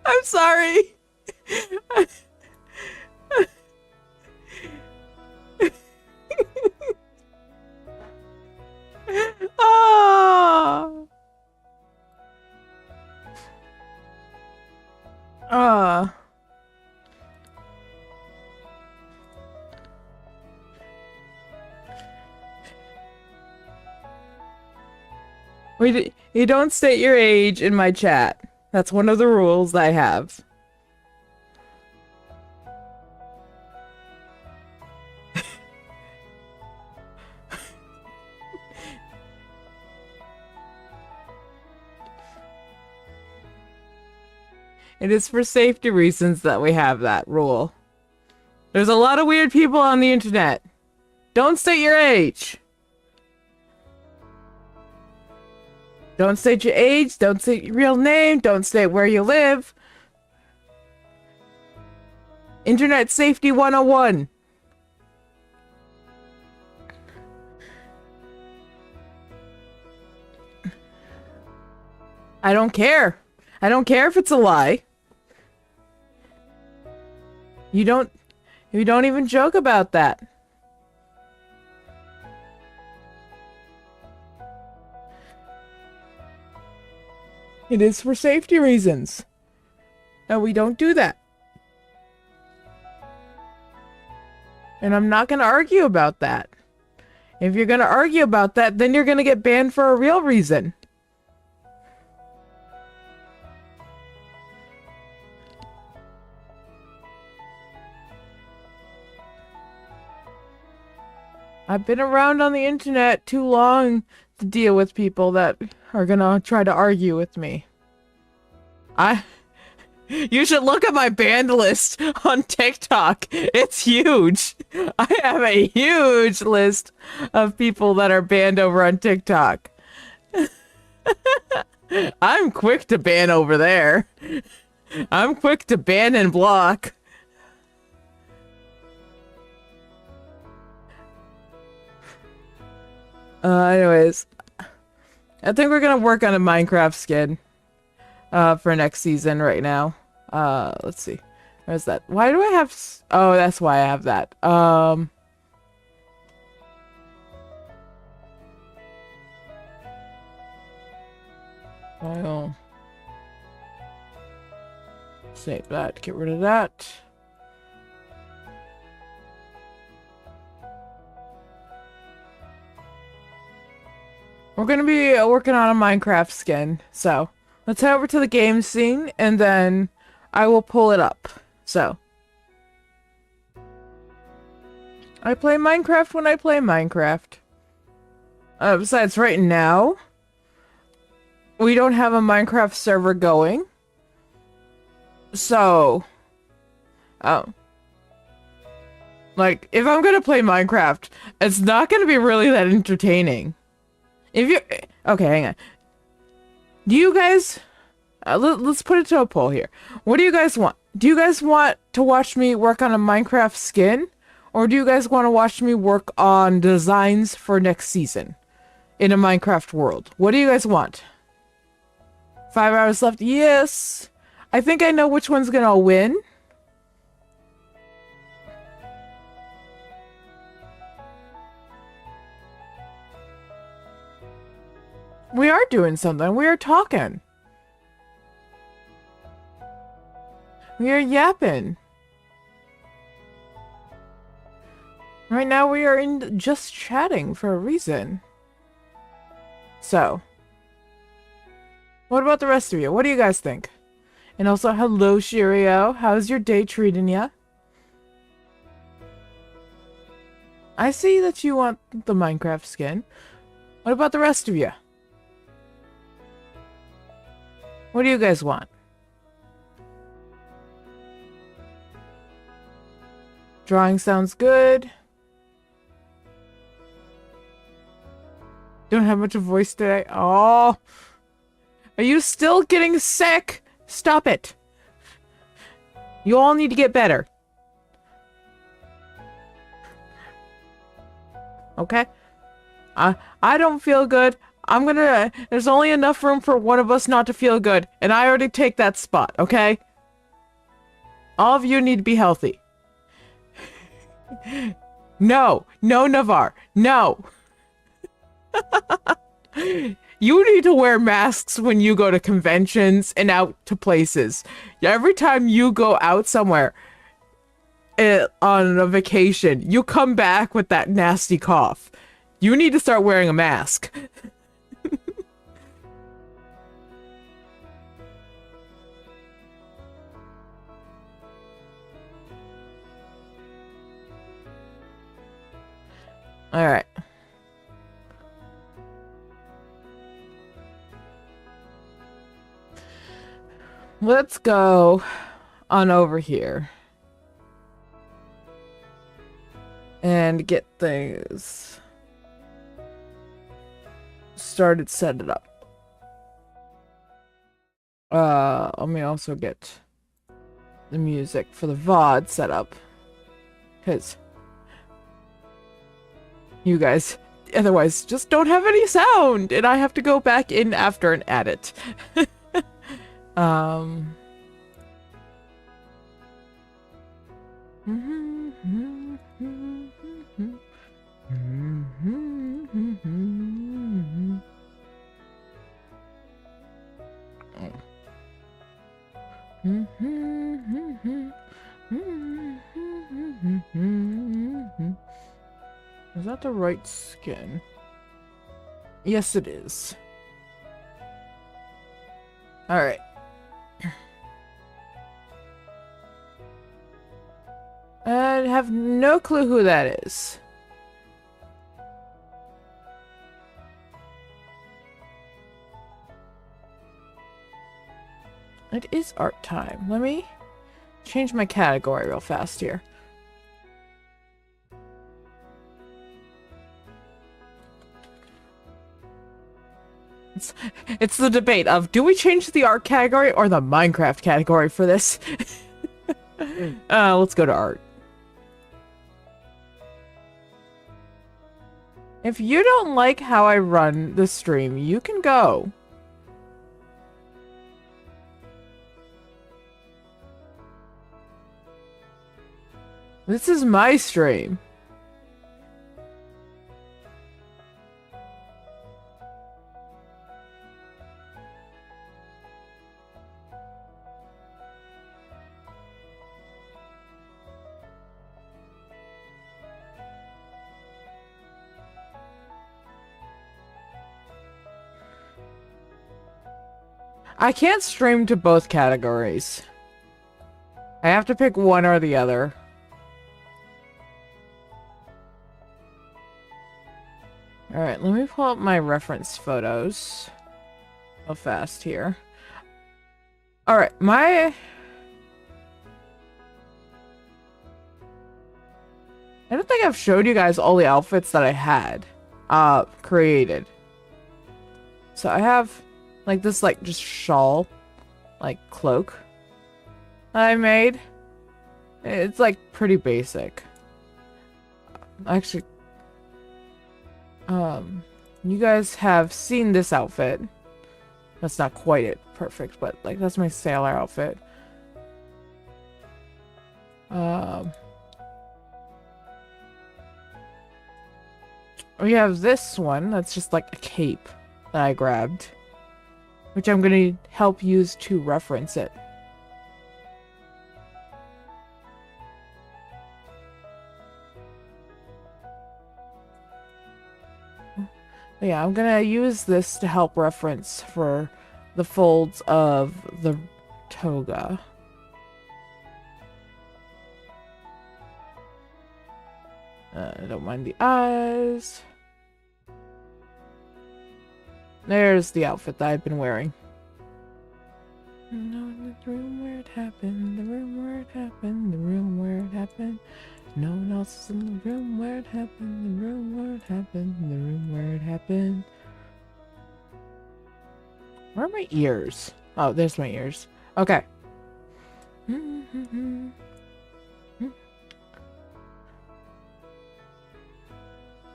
I'm sorry. Oh. You don't state your age in my chat. That's one of the rules I have. It is for safety reasons that we have that rule. There's a lot of weird people on the internet. Don't state your age. Don't state your age, don't state your real name, don't state where you live. Internet Safety 101. I don't care. I don't care if it's a lie. You don't even joke about that. It is for safety reasons. And we don't do that. And I'm not going to argue about that. If you're going to argue about that, then you're going to get banned for a real reason. I've been around on the internet too long to deal with people that are gonna try to argue with me. You should look at my banned list on TikTok. It's huge. I have a huge list of people that are banned over on TikTok. I'm quick to ban over there. I'm quick to ban and block. Anyways, I think we're gonna work on a Minecraft skin for next season right now. Let's see. Where's that? Why do I have oh, that's why I have that. I'll save that, get rid of that. We're gonna be working on a Minecraft skin, so let's head over to the game scene and then I will pull it up. So I play Minecraft when I play Minecraft. Besides right now, we don't have a Minecraft server going. So, like, if I'm gonna play Minecraft, it's not gonna be really that entertaining. If you okay, hang on. Do you guys let's put it to a poll here. What do you guys want? Do you guys want to watch me work on a Minecraft skin, or do you guys want to watch me work on designs for next season in a Minecraft world? What do you guys want? 5 hours left. Yes. I think I know which one's gonna win. We are doing something. We are talking. We are yapping. Right now we are in just chatting for a reason. So, what about the rest of you? What do you guys think? And also, hello, Shirio. How's your day treating ya? I see that you want the Minecraft skin. What about the rest of you? What do you guys want? Drawing sounds good. Don't have much of a voice today. Oh. Are you still getting sick? Stop it. You all need to get better. Okay? I don't feel good. There's only enough room for one of us not to feel good, and I already take that spot, okay? All of you need to be healthy. No, Navarre, no. You need to wear masks when you go to conventions and out to places. Every time you go out somewhere on a vacation, you come back with that nasty cough. You need to start wearing a mask. All right. Let's go on over here and get things started, set it up. Let me also get the music for the VOD set up, because you guys otherwise just don't have any sound, and I have to go back in after and add it. Is that the right skin? Yes, it is. All right. I have no clue who that is. It is art time. Let me change my category real fast here. It's the debate of, do we change the art category or the Minecraft category for this? Let's go to art. If you don't like how I run the stream, you can go. This is my stream. I can't stream to both categories. I have to pick one or the other. Alright, let me pull up my reference photos real fast here. Alright, I don't think I've showed you guys all the outfits that I had created. So I have like this just shawl, like cloak that I made. It's like pretty basic. Actually, you guys have seen this outfit. That's not quite it perfect, but like that's my sailor outfit. We have this one that's just like a cape that I grabbed, which I'm gonna help use to reference it. But yeah, I'm gonna use this to help reference for the folds of the toga. I don't mind the eyes. There's the outfit that I've been wearing. No, the room where it happened, the room where it happened, the room where it happened. No one else is in the room where it happened, the room where it happened, the room where it happened. Where are my ears? Oh, there's my ears. Okay.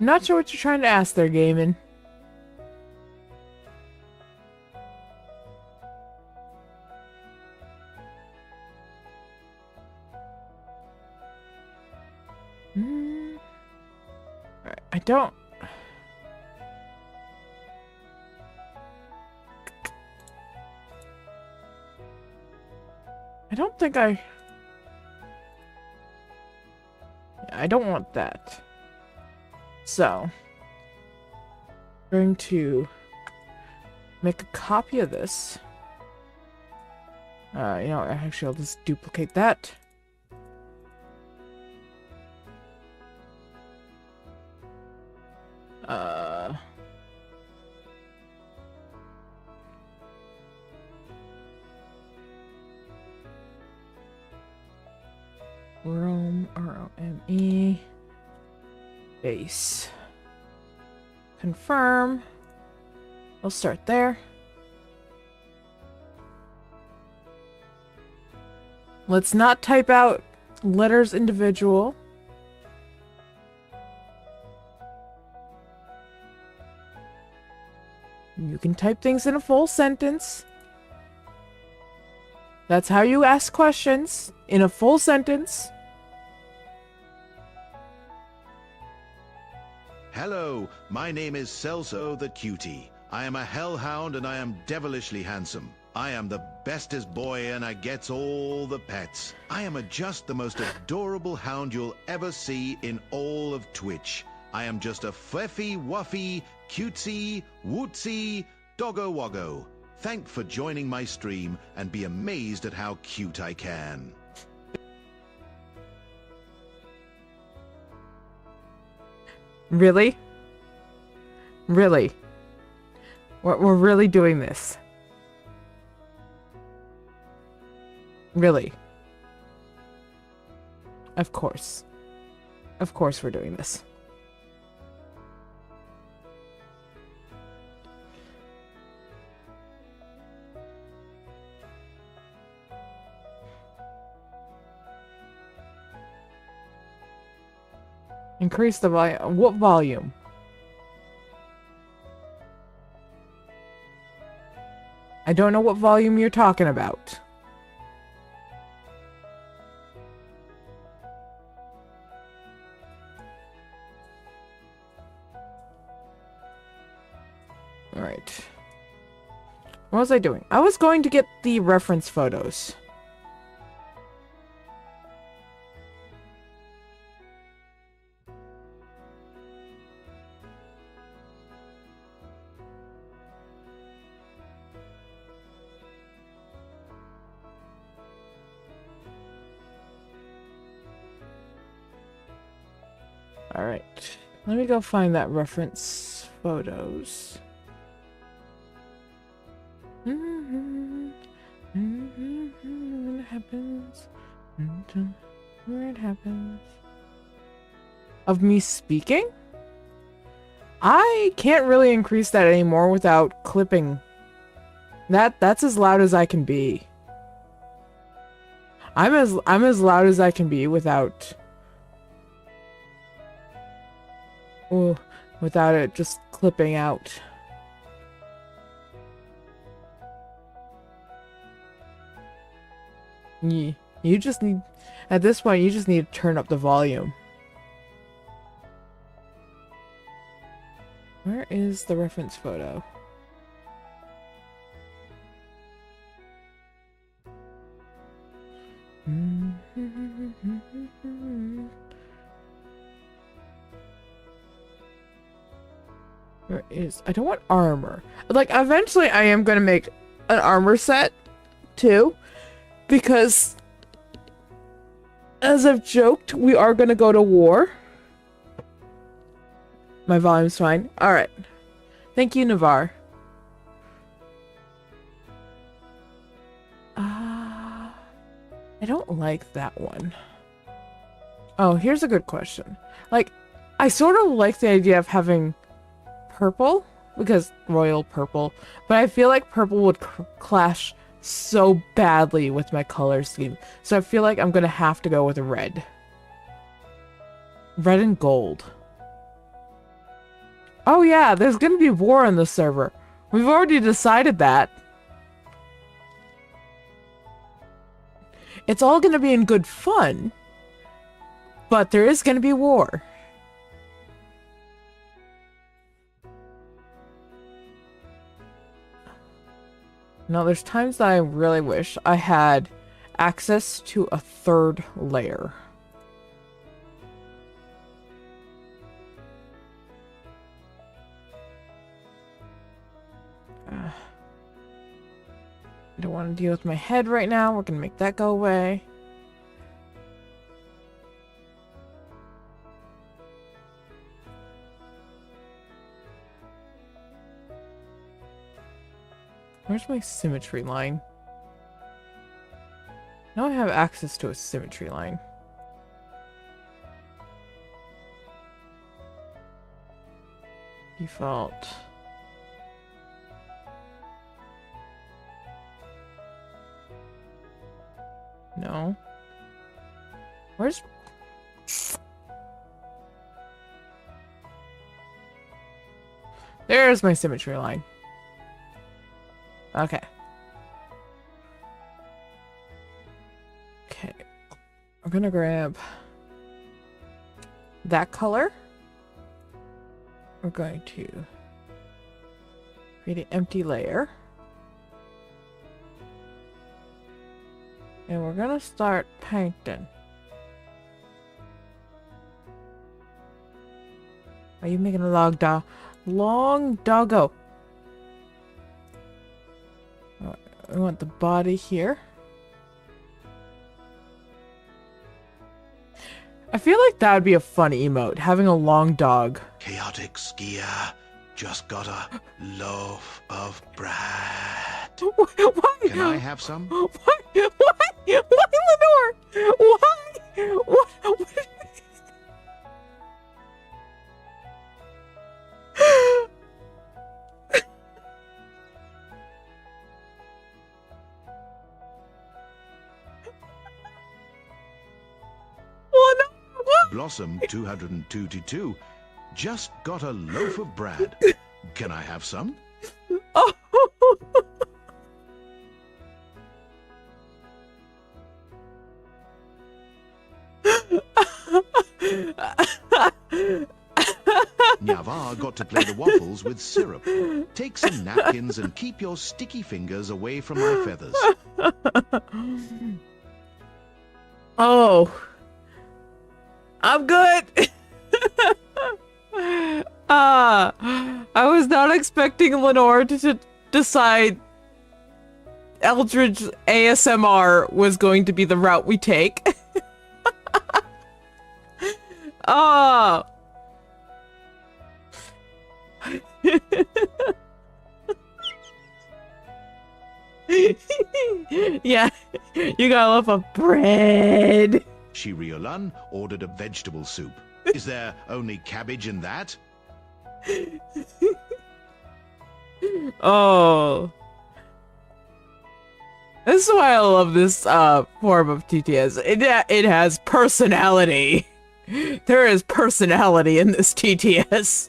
Not sure what you're trying to ask there, Gaiman. I don't... think I don't want that. So, I'm going to make a copy of this. You know, actually, I'll just duplicate that. Rome, R-O-M-E, base. Confirm. We'll start there. Let's not type out letters individual. You can type things in a full sentence. That's how you ask questions, in a full sentence. Hello, my name is Celso the Cutie. I am a hellhound and I am devilishly handsome. I am the bestest boy and I gets all the pets. I am just the most adorable hound you'll ever see in all of Twitch. I am just a fluffy, wuffy, cutesy, wootsy, doggo woggo. Thank for joining my stream and be amazed at how cute I can. Really? Really? We're really doing this? Really? Of course. Of course we're doing this. Increase the volume. What volume? I don't know what volume you're talking about. Alright. What was I doing? I was going to get the reference photos. Alright. Let me go find that reference photos. When it happens. Where it happens. Of me speaking? I can't really increase that anymore without clipping. That's as loud as I can be. I'm as loud as I can be without without it just clipping out. You just need, at this point, you just need to turn up the volume. Where is the reference photo? Where is, I don't want armor. Like, eventually I am going to make an armor set too, because as I've joked, we are going to go to war. My volume's fine. Alright. Thank you, Navarre. I don't like that one. Oh, here's a good question. Like, I sort of like the idea of having purple, because royal purple, but I feel like purple would clash so badly with my color scheme. So I feel like I'm going to have to go with red. Red and gold. Oh yeah, there's going to be war on the server. We've already decided that. It's all going to be in good fun, but there is going to be war. Now, there's times that I really wish I had access to a third layer. I don't want to deal with my head right now. We're going to make that go away. Where's my symmetry line? Now I have access to a symmetry line. Default. No. Where's... There's my symmetry line. Okay. Okay. I'm gonna grab that color. We're going to create an empty layer. And we're gonna start painting. Are you making a long doggo? I want the body here. I feel like that would be a fun emote, having a long dog. Chaotic skier just got a loaf of bread. What? Can I have some? What? Why, Lenore? Why? What? Lenore, what? Blossom 222 just got a loaf of bread. Can I have some? Oh. Nyava got to play the waffles with syrup. Take some napkins and keep your sticky fingers away from my feathers. Oh. I'm good. I was not expecting Lenore to decide Eldridge ASMR was going to be the route we take. Oh. Yeah, you got a loaf of bread. Shiriolan ordered a vegetable soup. Is there only cabbage in that? Oh. This is why I love this form of TTS. It has personality. There is personality in this TTS.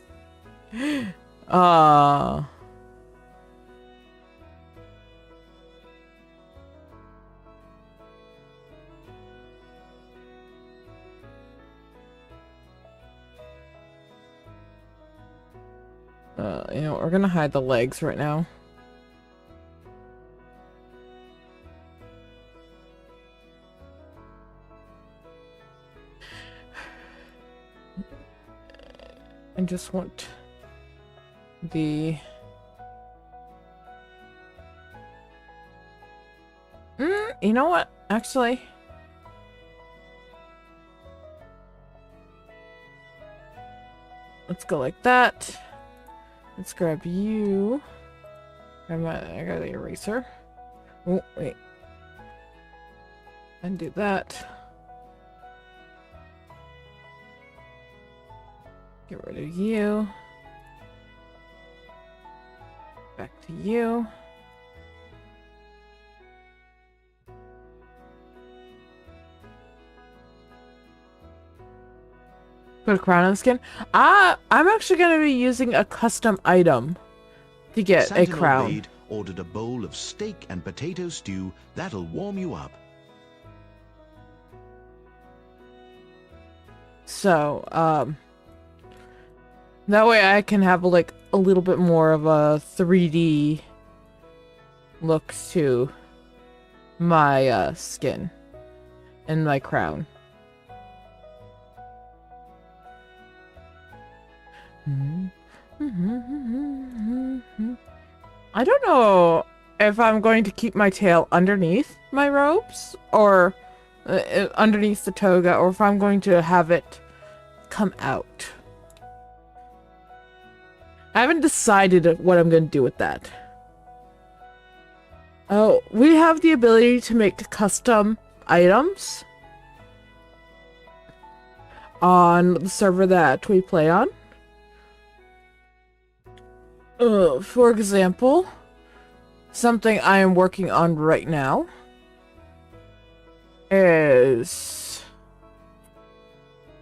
You know, we're gonna hide the legs right now. I just want the... you know what? Actually... let's go like that. Let's grab you. I got the eraser. Oh, wait. Undo that. Get rid of you. Back to you. Put a crown on the skin. I'm actually going to be using a custom item to get a crown. Sentinel Maid ordered a bowl of steak and potato stew. That'll warm you up. So, that way I can have like a little bit more of a 3D look to my skin and my crown. I don't know if I'm going to keep my tail underneath my robes or underneath the toga, or if I'm going to have it come out. I haven't decided what I'm going to do with that. Oh, we have the ability to make custom items on the server that we play on. For example, something I am working on right now is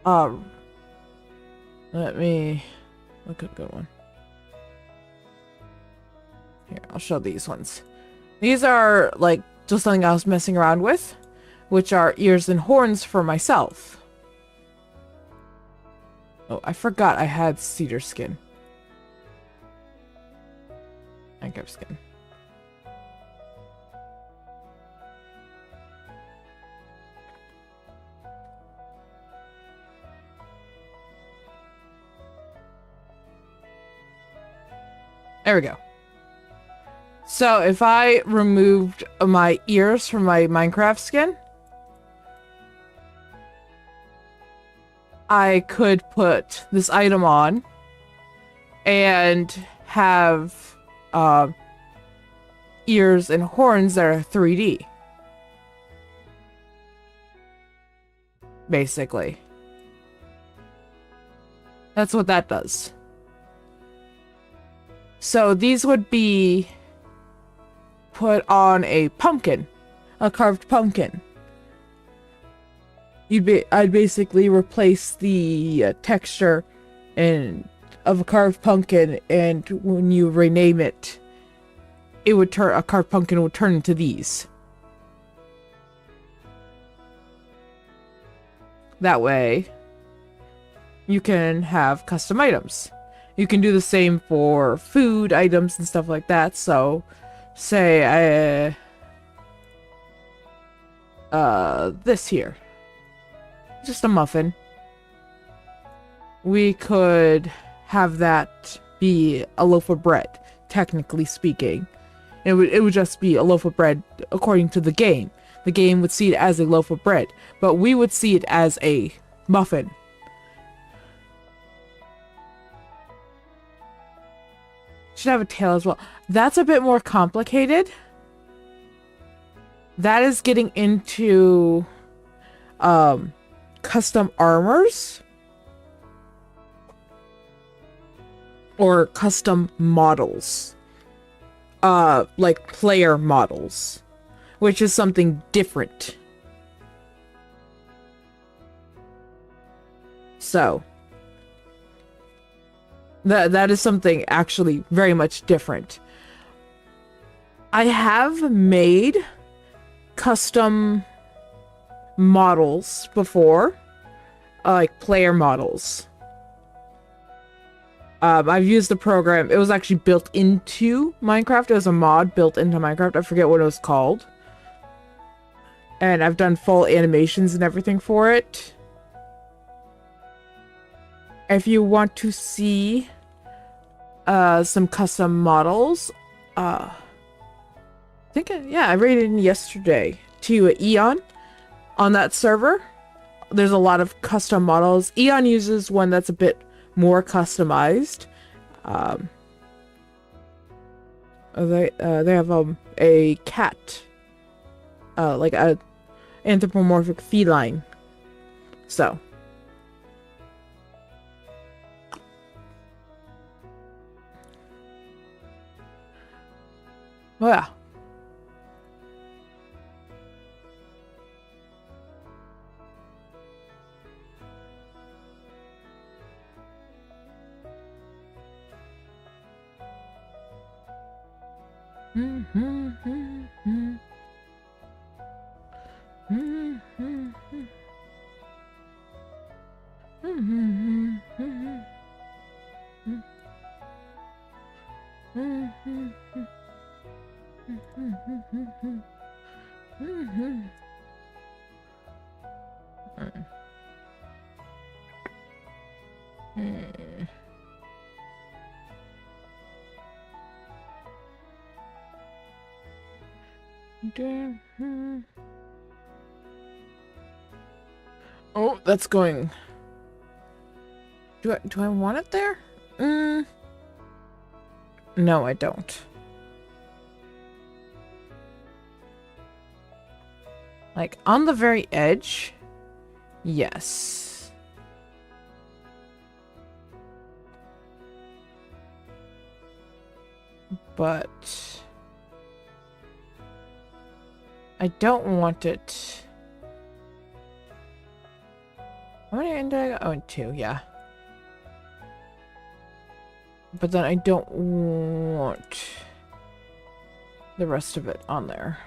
let me look at a good one. Here, I'll show these ones. These are like just something I was messing around with, which are ears and horns for myself. Oh, I forgot I had cedar skin. I got skin. There we go. So if I removed my ears from my Minecraft skin, I could put this item on and have ears and horns that are 3D. basically. That's what that does. So these would be put on a pumpkin, a carved pumpkin. I'd basically replace the texture of a carved pumpkin, and when you rename it, a carved pumpkin would turn into these. That way, you can have custom items. You can do the same for food items and stuff like that. So, say this here, just a muffin. We could have that be a loaf of bread, technically speaking. It would just be a loaf of bread according to the game. The game would see it as a loaf of bread, but we would see it as a muffin. Should have a tail as well. That's a bit more complicated. That is getting into custom armors or custom models, like player models, which is something different. So that is something actually very much different. I have made custom models before, like player models. I've used the program. It was actually built into Minecraft. It was a mod built into Minecraft. I forget what it was called. And I've done full animations and everything for it. If you want to see some custom models, I rated in yesterday to Eon on that server. There's a lot of custom models. Eon uses one that's a bit more customized. They have a cat, like a anthropomorphic feline. So. Oh yeah. Oh, that's going. Do I want it there? No, I don't. Like on the very edge? Yes. But I don't want it. How many did I go? Oh, 2, yeah. But then I don't want the rest of it on there.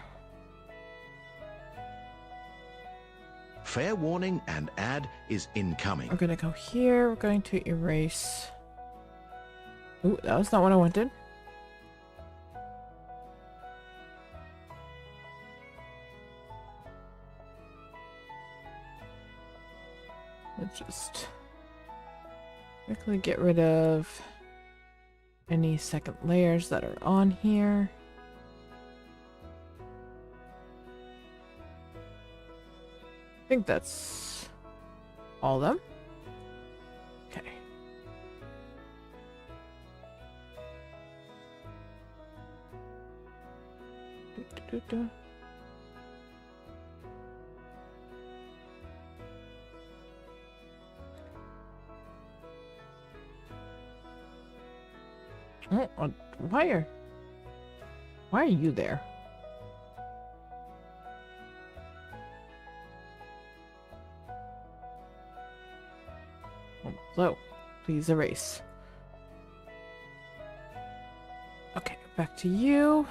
Fair warning, an ad is incoming. We're gonna go here. We're going to erase. Ooh, that was not what I wanted. Let's just quickly get rid of any second layers that are on here. I think that's all of them. Okay. Why are you there? Hello. Please erase. Okay, back to you.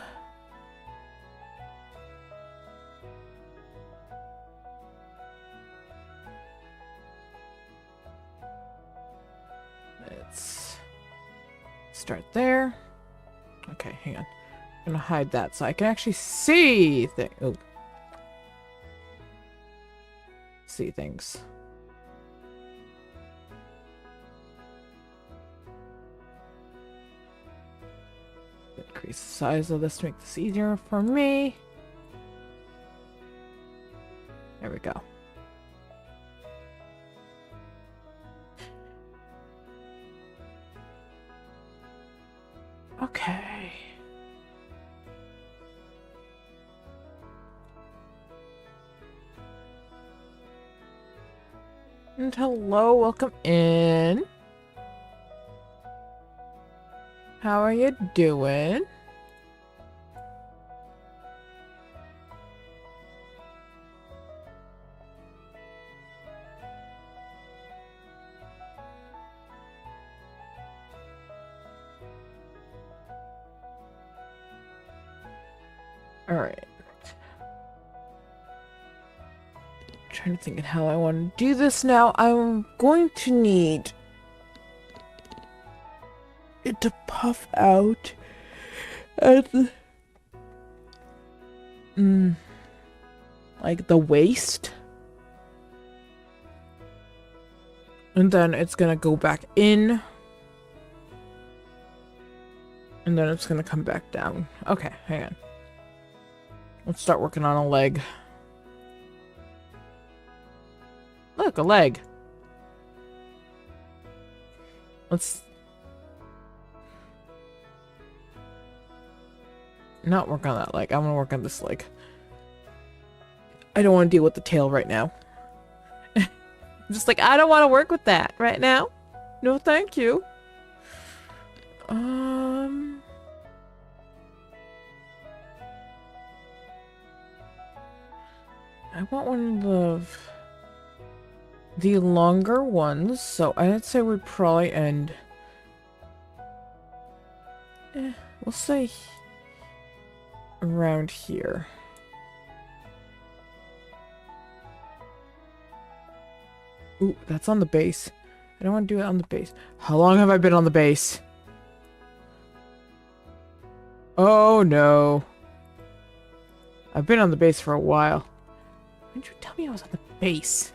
Let's start there. Okay, hang on. I'm gonna hide that so I can actually see things. Oh. See things. Increase the size of this to make this easier for me. There we go. Okay. And hello, welcome in. How are you doing? All right. Trying to think of how I want to do this now. I'm going to need it to puff out at the like the waist, and then it's gonna go back in, and then it's gonna come back down. Okay, hang on. Let's start working on a leg. Look, a leg. Let's not work on that leg. I'm gonna work on this leg. I don't want to deal with the tail right now. I'm just like, I don't want to work with that right now. No, thank you. I want one of the longer ones, so I'd say we'd probably end. We'll say around here. Ooh, that's on the base. I don't want to do it on the base. How long have I been on the base? Oh no. I've been on the base for a while. Why didn't you tell me I was on the base?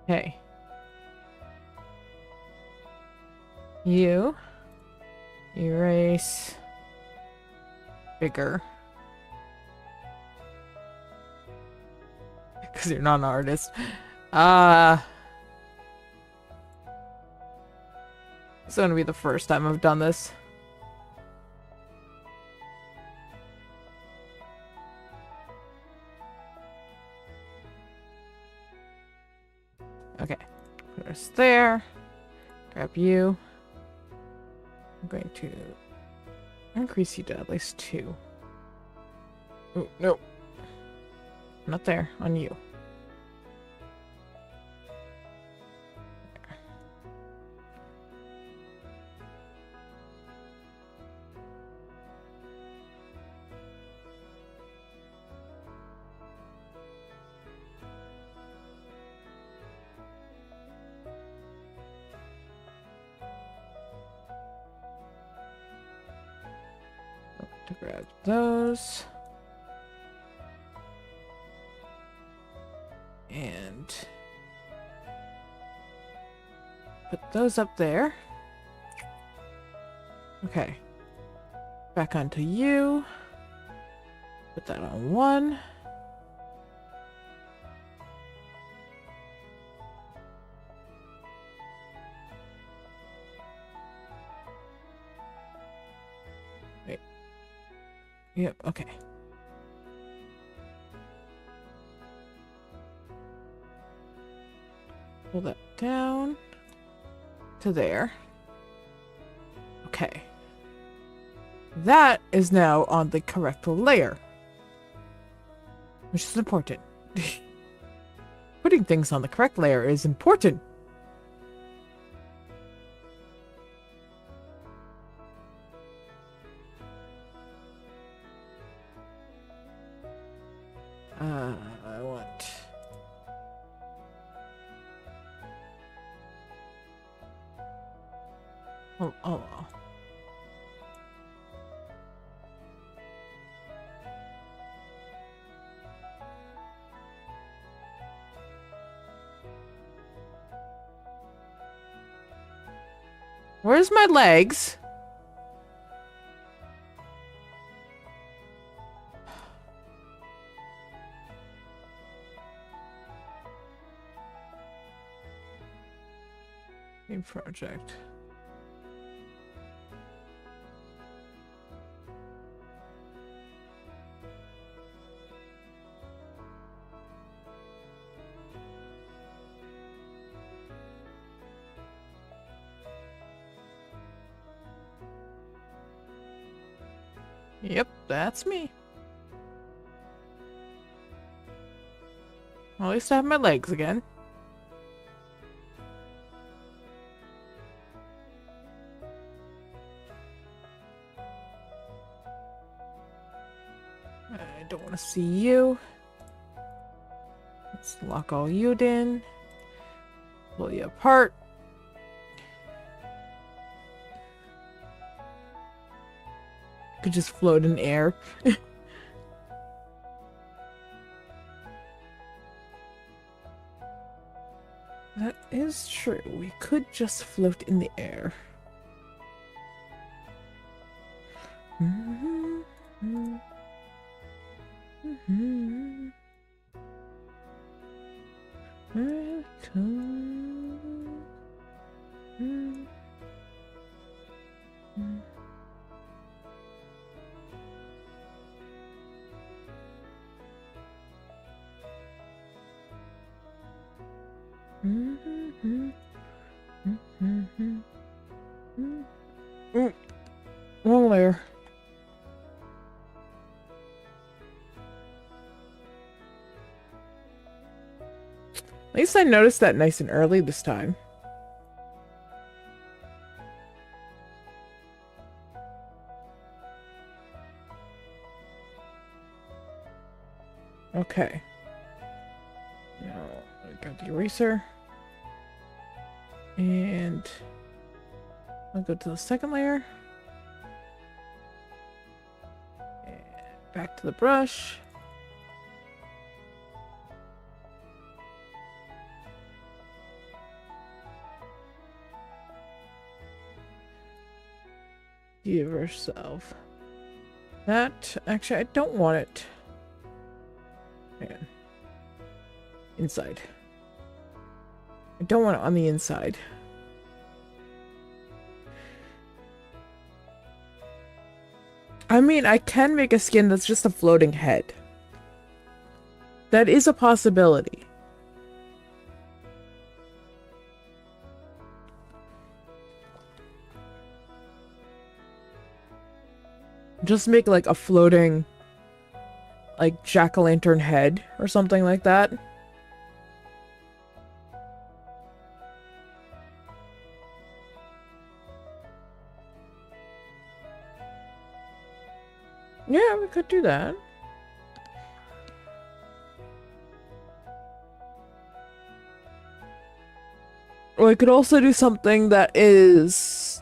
Hey. You. Erase. Bigger. Because you're not an artist. It's gonna be the first time I've done this. Okay, put us there. Grab you. I'm going to increase you to at least 2. Oh, no. Not there. On you. To grab those. And put those up there. Okay. Back onto you. Put that on one. Wait. Yep, okay. Pull that down to there. Okay. That is now on the correct layer, which is important. Putting things on the correct layer is important. I want... Oh. Where's my legs? Game project. Yep, that's me. Well, at least I have my legs again. I don't want to see you. Let's lock all you in. Pull you apart. Could just float in air. That is true. We could just float in the air. One layer. At least I noticed that nice and early this time. Okay. Now, I got the eraser. And I'll go to the second layer. And back to the brush. Give yourself that. Actually, I don't want it. Man. Inside. I don't want it on the inside. I mean, I can make a skin that's just a floating head. That is a possibility. Just make like a floating, like jack-o'-lantern head or something like that. Yeah, we could do that. Or we could also do something that is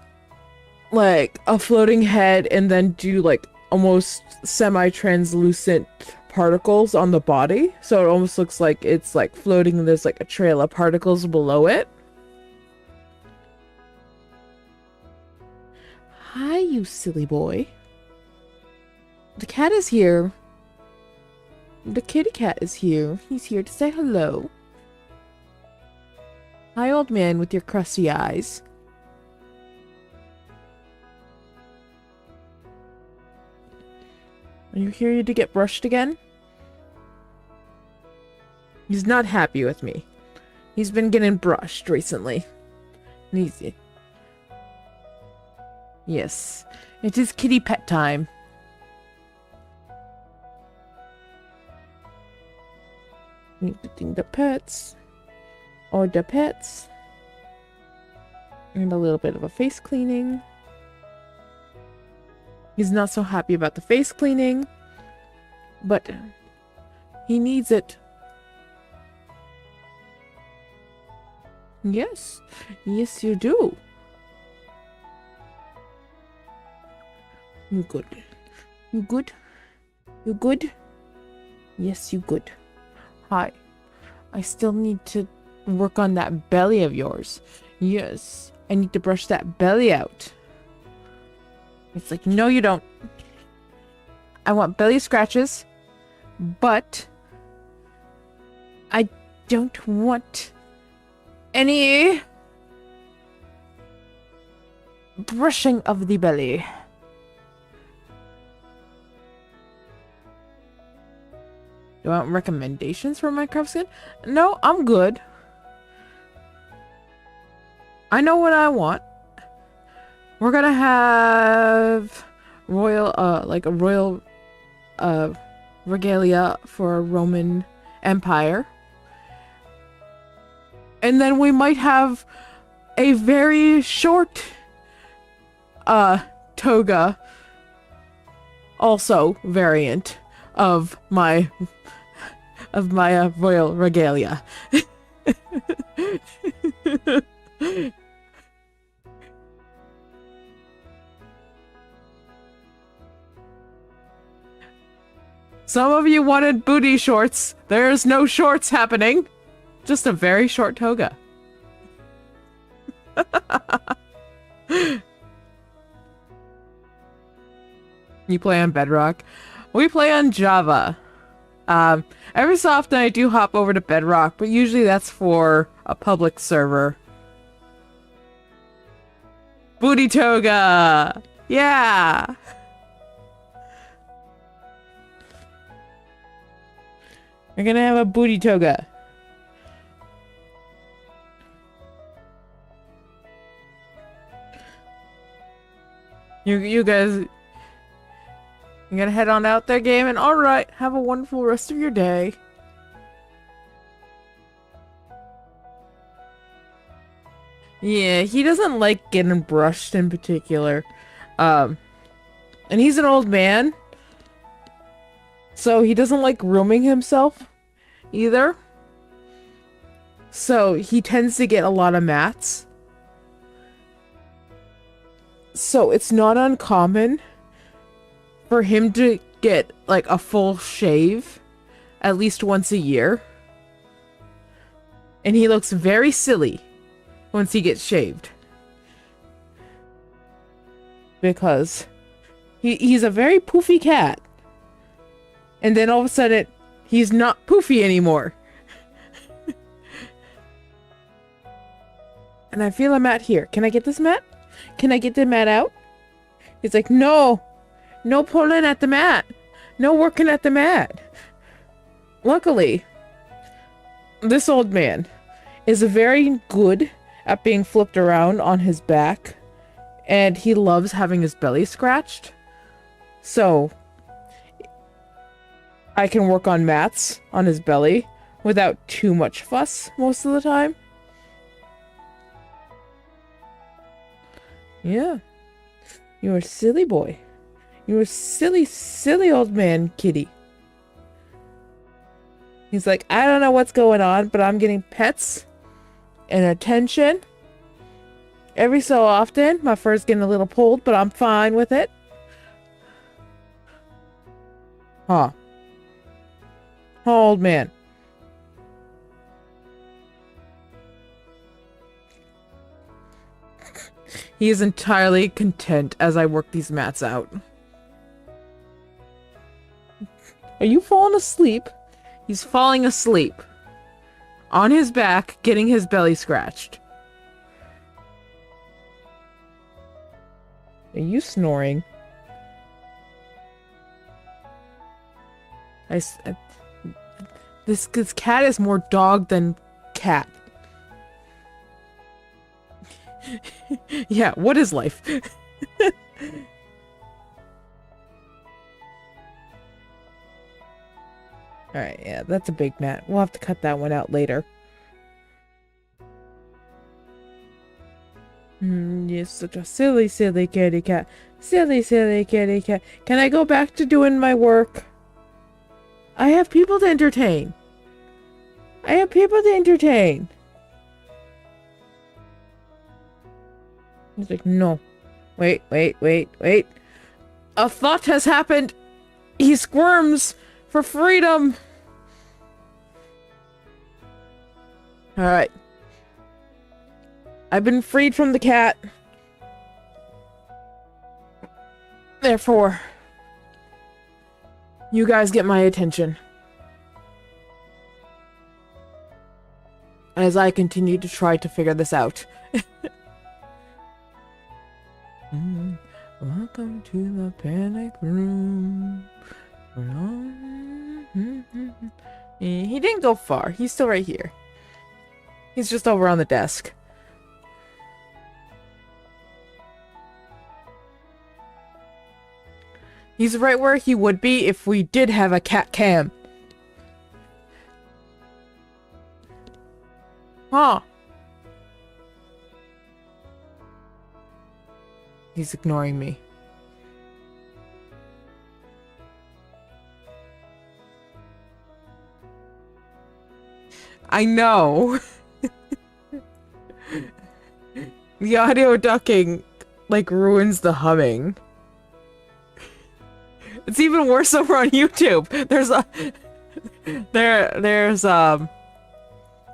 like a floating head and then do like almost semi-translucent particles on the body. So it almost looks like it's like floating and there's like a trail of particles below it. Hi, you silly boy. The cat is here The kitty cat is here. He's here to say hello. Hi, old man with your crusty eyes. Are you here to get brushed again? He's not happy with me. He's been getting brushed recently. Easy. Yes, it is kitty pet time. Including the pets. Or the pets. And a little bit of a face cleaning. He's not so happy about the face cleaning. But he needs it. Yes. Yes, you do. You good. You good? You good? Yes, you good. Hi. I still need to work on that belly of yours. Yes. I need to brush that belly out. It's like, no, you don't. I want belly scratches, but I don't want any brushing of the belly. Do I want recommendations for Minecraft skin? No, I'm good. I know what I want. We're gonna have royal, like a royal, regalia for a Roman Empire. And then we might have a very short, toga, also variant of my royal regalia. Some of you wanted booty shorts. There's no shorts happening. Just a very short toga. You play on Bedrock? We play on Java. Every so often I do hop over to Bedrock, but usually that's for a public server. Booty toga! Yeah! We're gonna have a booty toga. You guys, you gonna head on out there gaming? Alright, have a wonderful rest of your day. Yeah, he doesn't like getting brushed in particular. And he's an old man. So he doesn't like grooming himself either. So he tends to get a lot of mats. So it's not uncommon for him to get like a full shave at least once a year. And he looks very silly once he gets shaved. Because he's a very poofy cat. And then all of a sudden, he's not poofy anymore. And I feel a mat here. Can I get this mat? Can I get the mat out? He's like, no. No pulling at the mat. No working at the mat. Luckily, this old man is very good at being flipped around on his back. And he loves having his belly scratched. So I can work on mats on his belly without too much fuss most of the time. Yeah. You're a silly boy. You're a silly, silly old man, kitty. He's like, I don't know what's going on, but I'm getting pets and attention. Every so often, my fur's getting a little pulled, but I'm fine with it. Huh. Old man. He is entirely content as I work these mats out. Are you falling asleep? He's falling asleep. On his back, getting his belly scratched. Are you snoring? This cat is more dog than cat. Yeah, what is life? Alright, yeah, that's a big mat. We'll have to cut that one out later. You're such a silly, silly kitty cat. Silly, silly kitty cat. Can I go back to doing my work? I have people to entertain. I have people to entertain. He's like, no. Wait. A thought has happened. He squirms for freedom. Alright. I've been freed from the cat. Therefore, you guys get my attention. As I continue to try to figure this out. Welcome to the panic room. He didn't go far. He's still right here. He's just over on the desk. He's right where he would be if we did have a cat cam. Huh. He's ignoring me. I know. The audio ducking, like, ruins the humming. It's even worse over on YouTube. There's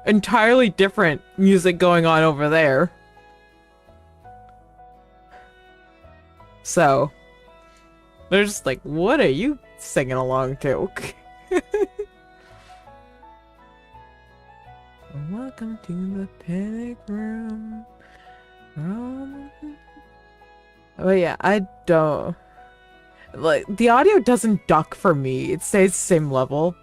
entirely different music going on over there. So they're just like, what are you singing along to? Welcome to the panic room. Oh yeah, I don't like the audio doesn't duck for me. It stays the same level.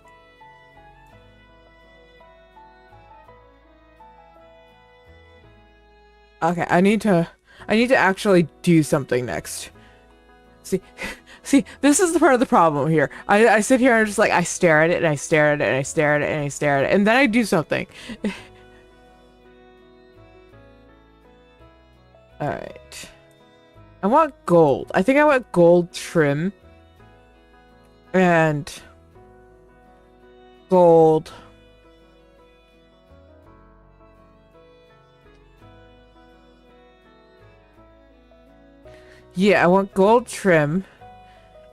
Okay, I need to actually do something next. See, this is the part of the problem here. I sit here and I'm just like, I stare at it and I stare at it and I stare at it and I stare at it and then I do something. Alright. I want gold. I think I want gold trim. And gold. Yeah, I want gold trim.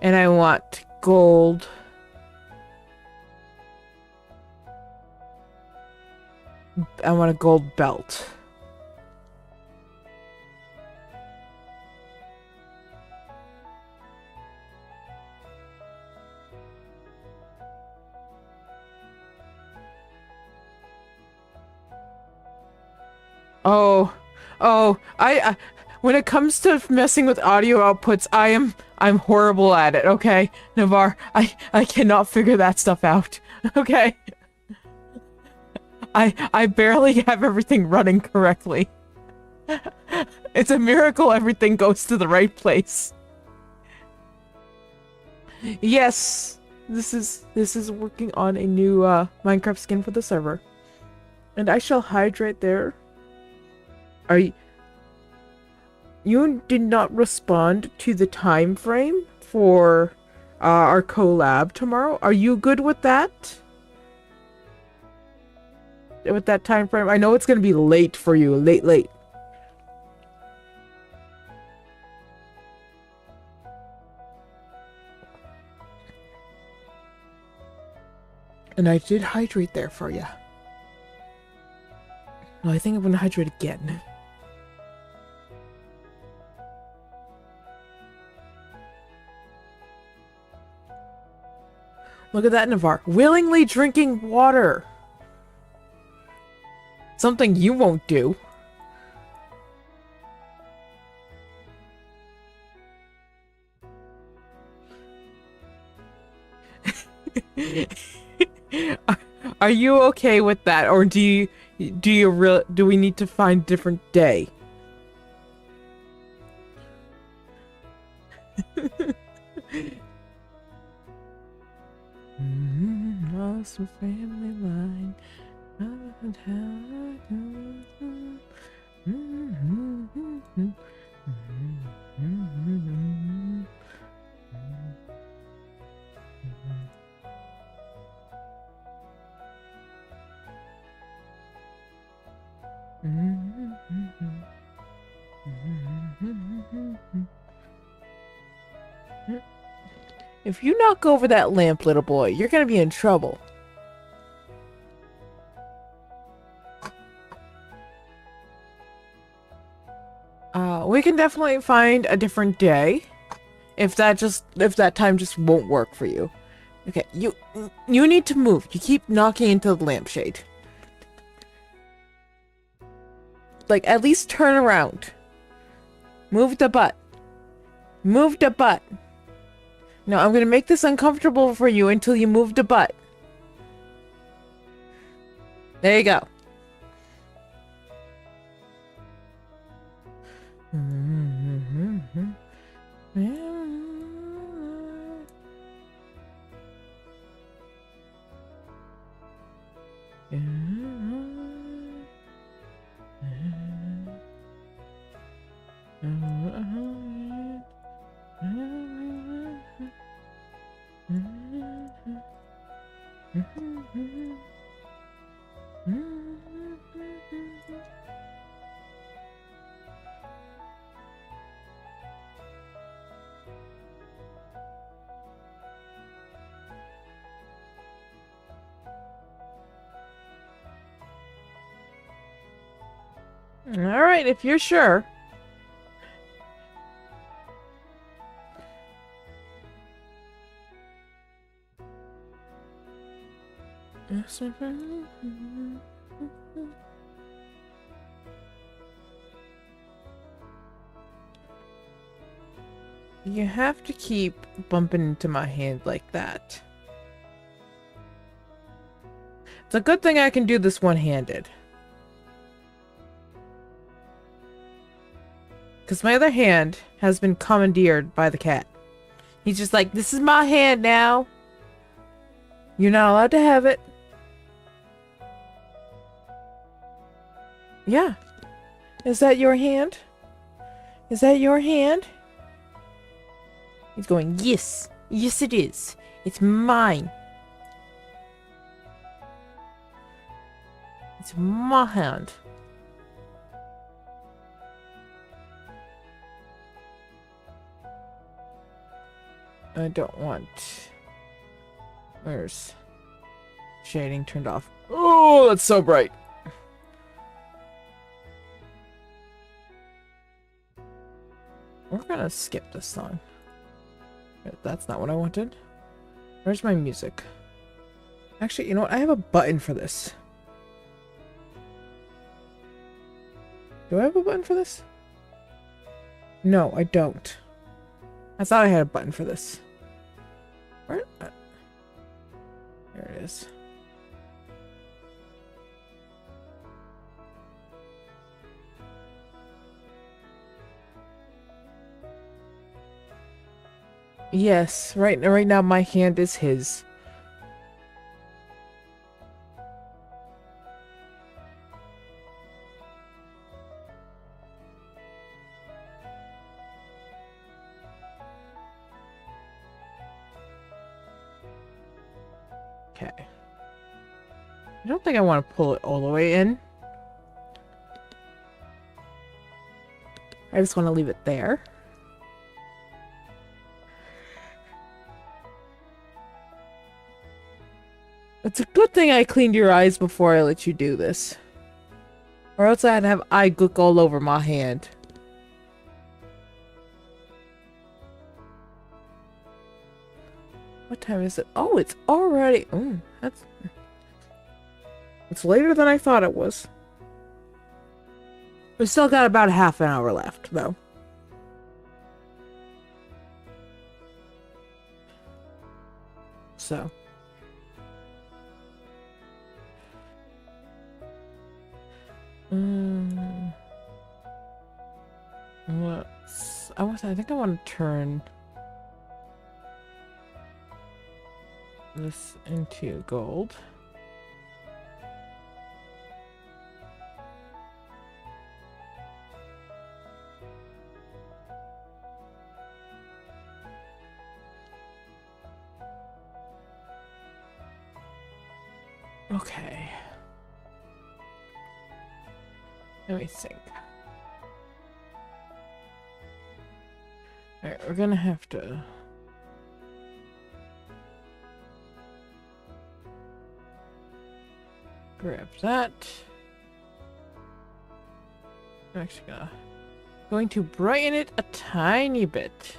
And I want gold. I want a gold belt. I when it comes to messing with audio outputs, I'm horrible at it, okay? Navarre, I cannot figure that stuff out, okay? I barely have everything running correctly. It's a miracle everything goes to the right place. Yes, this is working on a new Minecraft skin for the server. And I shall hide right there. You did not respond to the time frame for our collab tomorrow. Are you good with that? With that time frame? I know it's going to be late for you. Late. And I did hydrate there for you. No, I think I'm going to hydrate again. Look at that, Navarre. Willingly drinking water. Something you won't do. Are you okay with that, or do we need to find a different day? Lost a family line. If you knock over that lamp, little boy, you're gonna be in trouble. We can definitely find a different day. If that time just won't work for you. Okay, you need to move. You keep knocking into the lampshade. Like, at least turn around. Move the butt. Move the butt. No, I'm gonna make this uncomfortable for you until you move the butt. There you go. All right, if you're sure. You have to keep bumping into my hand like that. It's a good thing I can do this one-handed. Because my other hand has been commandeered by the cat. He's just like, this is my hand now. You're not allowed to have it. Yeah. Is that your hand? Is that your hand? He's going, yes. Yes, it is. It's mine. It's my hand. I don't want... Where's... Shading turned off. Oh, that's so bright. We're gonna skip this song. That's not what I wanted. Where's my music? Actually, you know what? I have a button for this. Do I have a button for this? No, I don't. I thought I had a button for this. Where? There it is. Yes, right now my hand is his. Okay. I don't think I want to pull it all the way in. I just want to leave it there. It's a good thing I cleaned your eyes before I let you do this. Or else I'd have eye gook all over my hand. What time is it? Oh, it's already... Oh, that's... It's later than I thought it was. We still got about a half an hour left, though. So... Let's... I think I want to turn... this into gold. Okay. Let me think. Alright, we're gonna have to... grab that. I'm actually going to brighten it a tiny bit.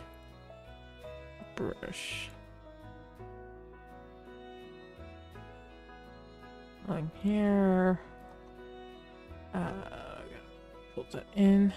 Brush. On here. Gotta pull that in.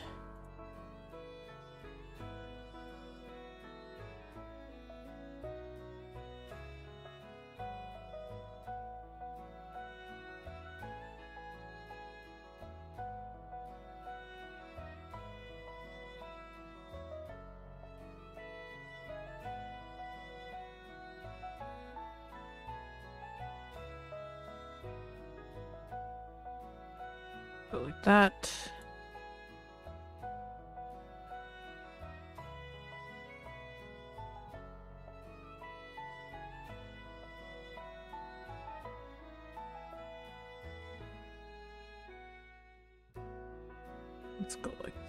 Go like that. Let's go like that.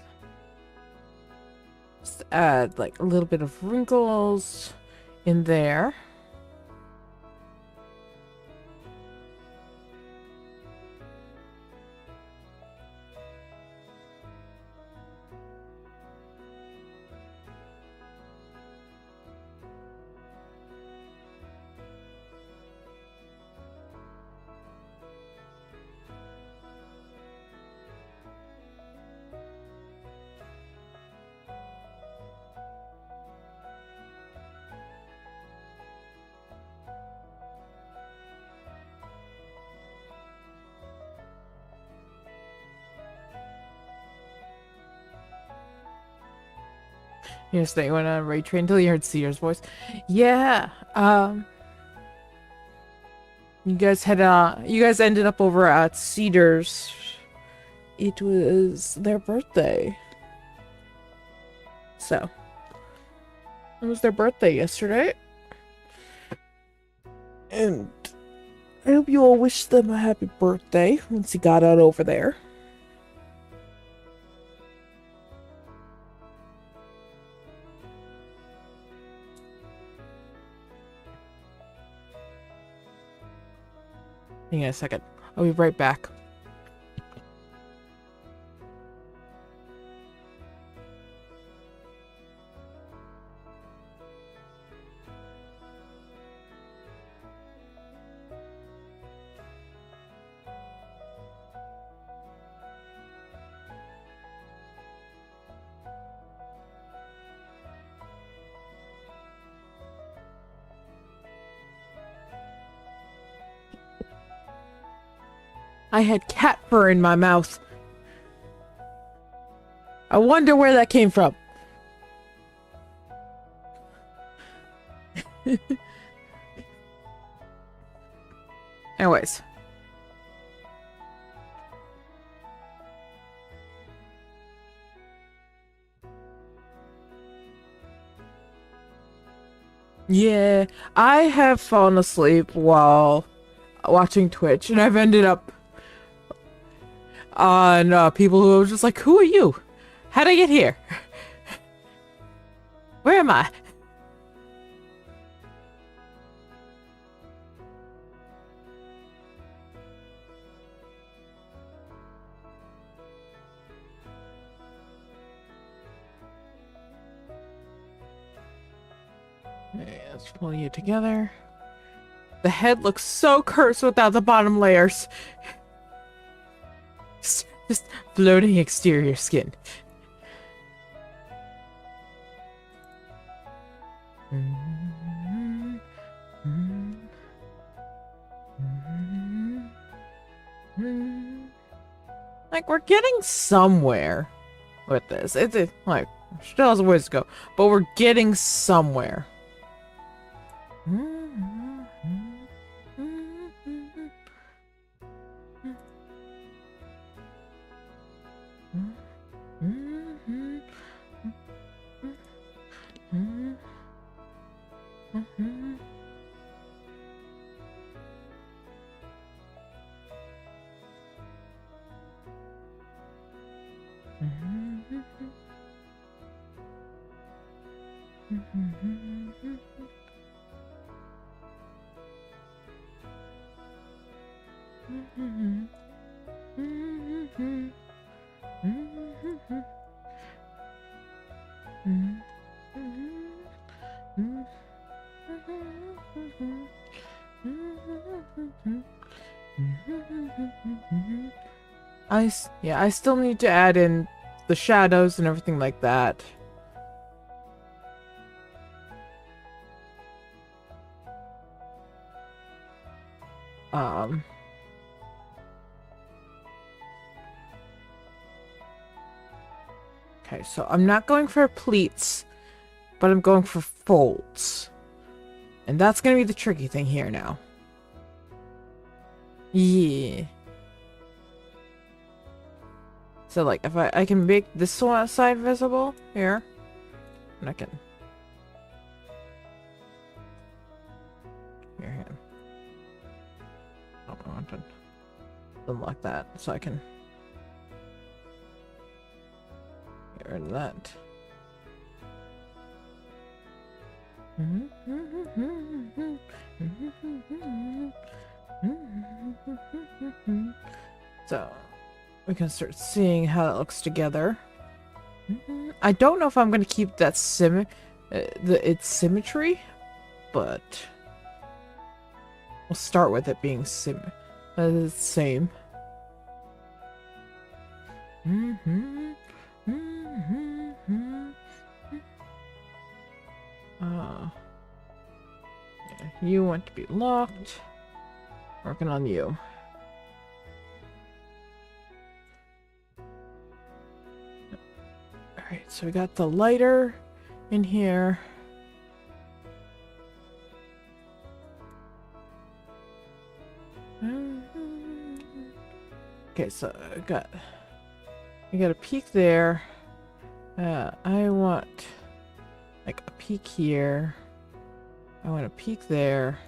Just add like a little bit of wrinkles in there. You just think went on Ray Train until you heard Cedar's voice. Yeah. You guys ended up over at Cedar's. It was their birthday. So it was their birthday yesterday. And I hope you all wish them a happy birthday once you got out over there. Hang on a second. I'll be right back. I had cat fur in my mouth. I wonder where that came from. Anyways. Yeah, I have fallen asleep while watching Twitch, and I've ended up on people who are just like, who are you? How'd I get here? Where am I? Okay, let's pull you together. The head looks so cursed without the bottom layers. Just floating exterior skin. Like, we're getting somewhere with this. It's like, still has a ways to go, but we're getting somewhere. I still need to add in the shadows and everything like that. Okay, so I'm not going for pleats, but I'm going for folds. And that's gonna be the tricky thing here now. Yeah. So like, if I can make this one side visible here, and I can here. Oh, I want to unlock that so I can get rid of that. So we can start seeing how it looks together. I don't know if I'm going to keep that its symmetry, but we'll start with it being the same. Yeah, you want to be locked. Working on you. Alright, so we got the lighter in here. Okay, so I got a peak there. I want like a peak here. I want a peak there.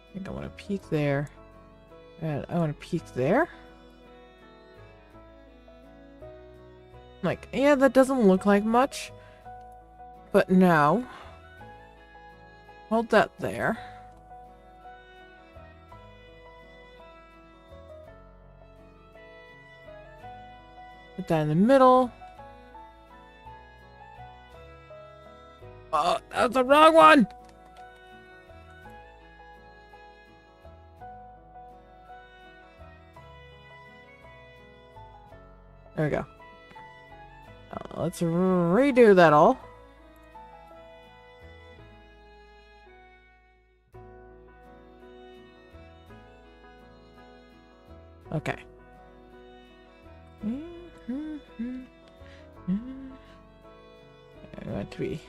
I think I want a peak there. And I want a peak there. Like, yeah, that doesn't look like much. But now, hold that there. Put that in the middle. Oh, that's the wrong one! There we go. Let's redo that all. Okay. I want to be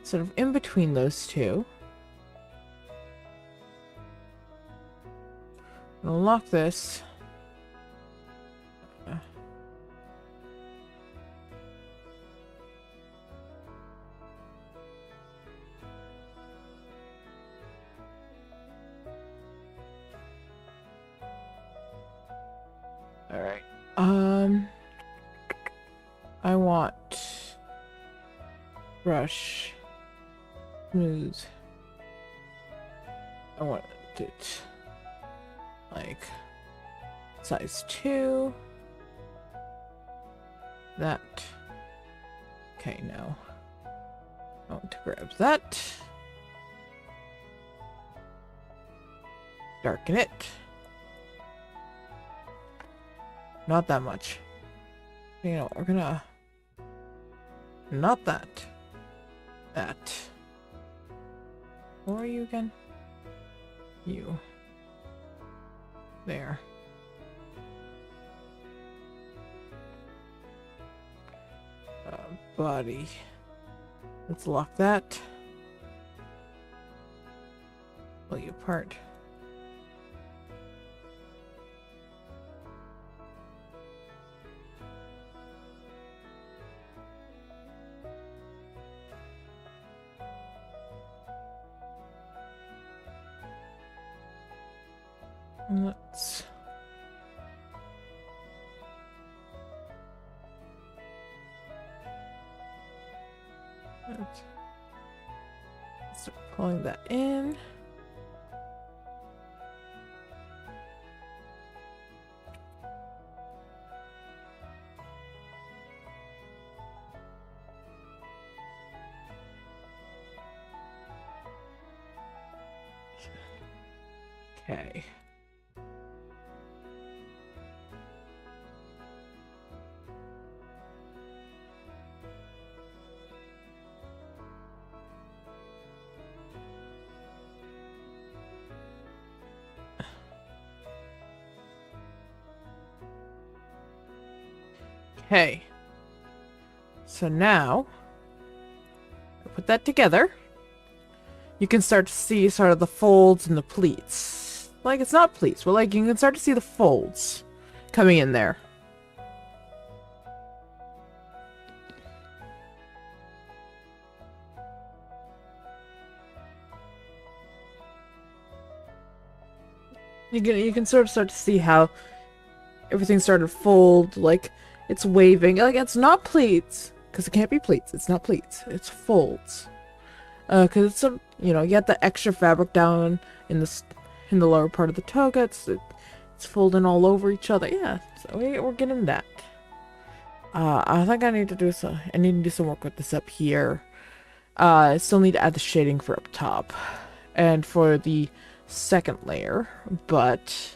sort of in between those two. I'll lock this. Alright. I want brush smooth. I want it like size 2. That. Okay, no. I want to grab that. Darken it. Not that much. You know, we're gonna... Not that. That. Where are you again? You. There. Body. Let's lock that. Pull you apart. Let's... Start pulling that in. Okay. Okay. So now, put that together. You can start to see sort of the folds and the pleats. Like, it's not pleats, but like you can start to see the folds coming in there. You can sort of start to see how everything started to fold, like it's waving. Like, it's not pleats, because it can't be pleats. It's not pleats. It's folds. Because it's some, you know, you got the extra fabric down in the lower part of the toga. It's folding all over each other. Yeah, so we're getting that. I think I need to do some work with this up here. I still need to add the shading for up top and for the second layer, but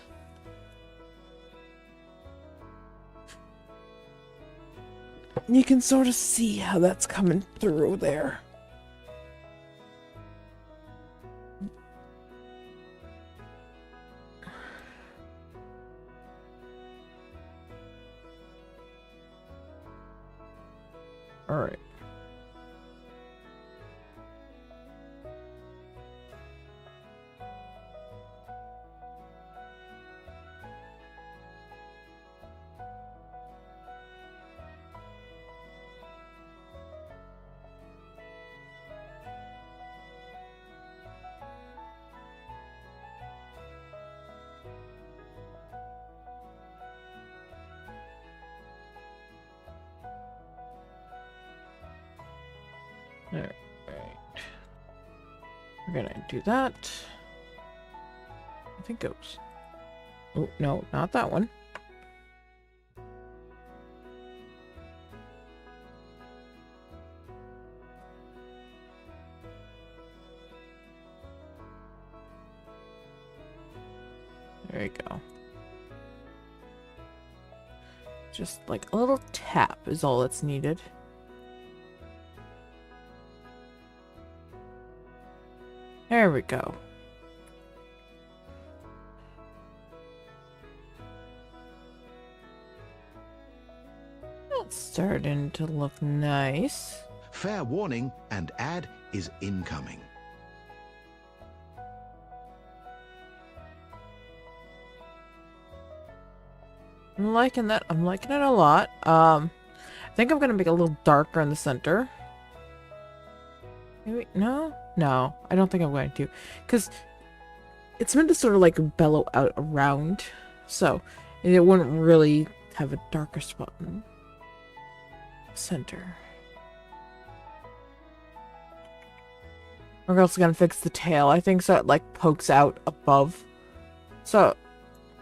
you can sort of see how that's coming through there. All right. Alright. We're gonna do that. I think it was... Oh, no, not that one. There you go. Just like a little tap is all that's needed. There we go. That's starting to look nice. Fair warning, an ad is incoming. I'm liking that. I'm liking it a lot. I think I'm gonna make it a little darker in the center. Maybe, no, I don't think I'm going to, because it's meant to sort of like bellow out around, so it wouldn't really have a darker spot in the center. We're also gonna fix the tail, I think, so it like pokes out above. So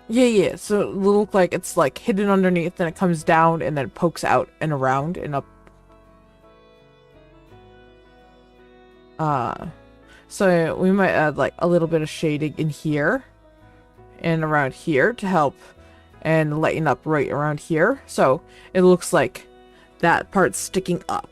yeah, so it'll look like it's like hidden underneath, then it comes down and then it pokes out and around and up. So we might add like a little bit of shading in here and around here to help and lighten up right around here. So it looks like that part's sticking up.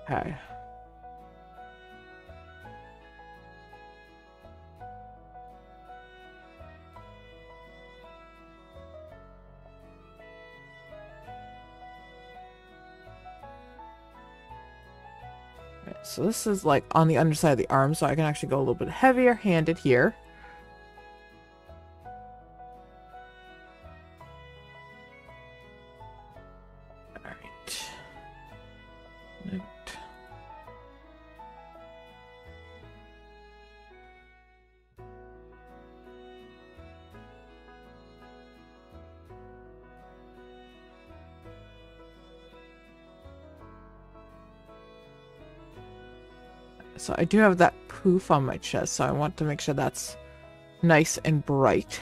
Okay. So this is like on the underside of the arm, so I can actually go a little bit heavier handed here. Alright. Note. So I do have that poof on my chest, so I want to make sure that's nice and bright.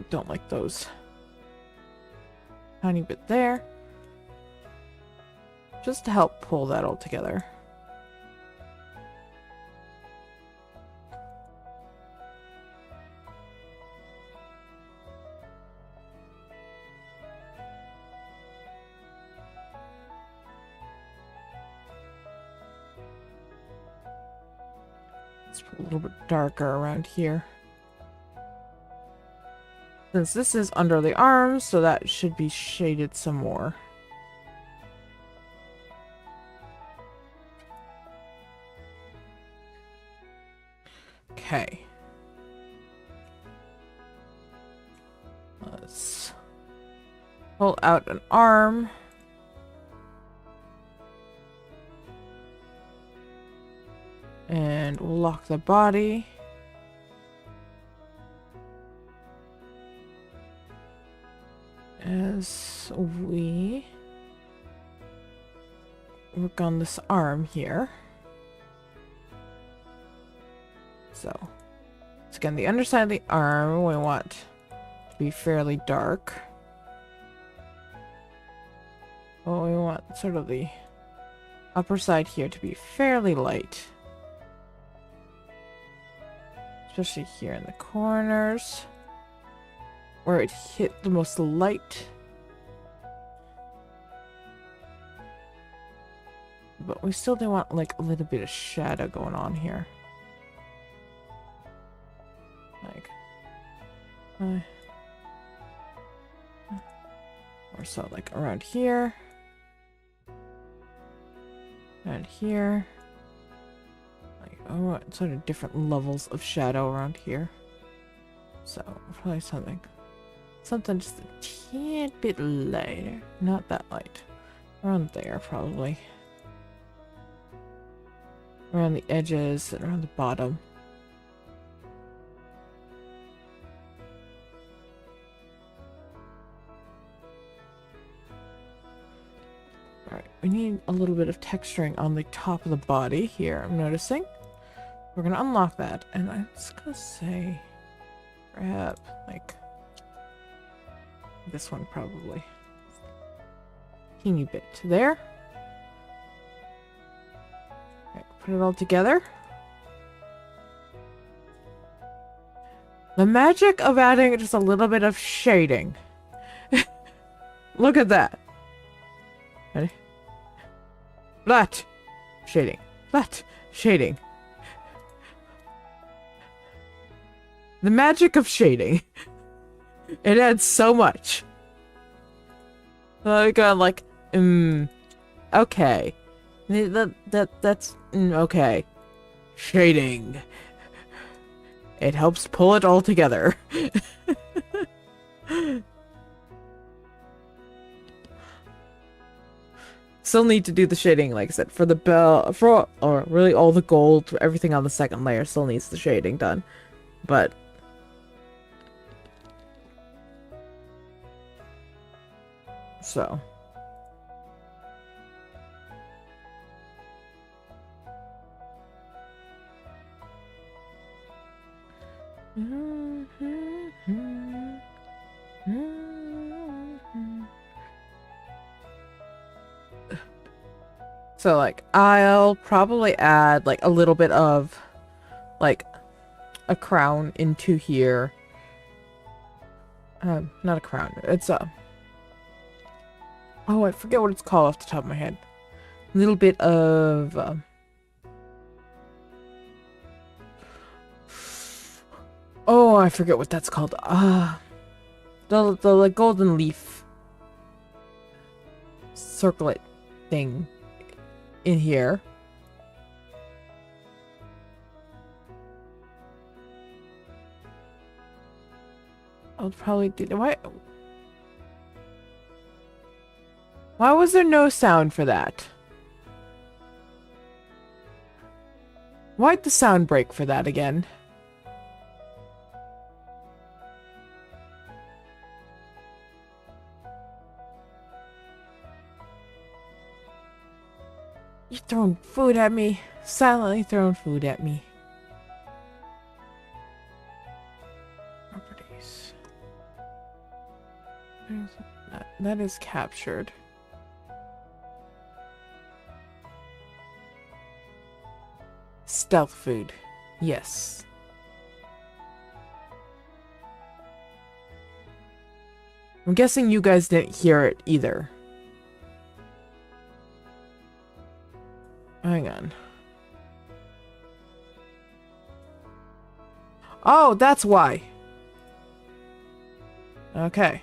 Don't like those. Tiny bit there. Just to help pull that all together. It's a little bit darker around here. Since this is under the arms, so that should be shaded some more. Okay. Let's pull out an arm. And we'll lock the body. As we work on this arm here. So again, the underside of the arm we want to be fairly dark. Well, we want sort of the upper side here to be fairly light. Especially here in the corners, where it hit the most light. But we still do want like a little bit of shadow going on here. Like, or so like around here. And here. Like, I want sort of different levels of shadow around here. So, probably something just a teeny bit lighter. Not that light. Around there, probably. Around the edges and around the bottom. Alright, we need a little bit of texturing on the top of the body here, I'm noticing. We're gonna unlock that, and I'm just gonna say, perhaps, like, this one probably. Teeny bit there. Right, put it all together. The magic of adding just a little bit of shading. Look at that. Ready? Flat shading. Flat shading. The magic of shading. It adds so much. I go like, okay. That's okay. Shading. It helps pull it all together. Still need to do the shading, like I said, for the bell, or really all the gold, everything on the second layer still needs the shading done. But so So, like, I'll probably add, like, a little bit of, like, a crown into here. Not a crown. It's a... Oh, I forget what it's called off the top of my head. A little bit of... Oh, I forget what that's called. The like, golden leaf circlet thing in here. I'll probably do that. Why was there no sound for that? Why'd the sound break for that again? You're throwing food at me. Silently throwing food at me. Properties. That is captured. Stealth food. Yes. I'm guessing you guys didn't hear it either. Hang on. Oh, that's why. Okay.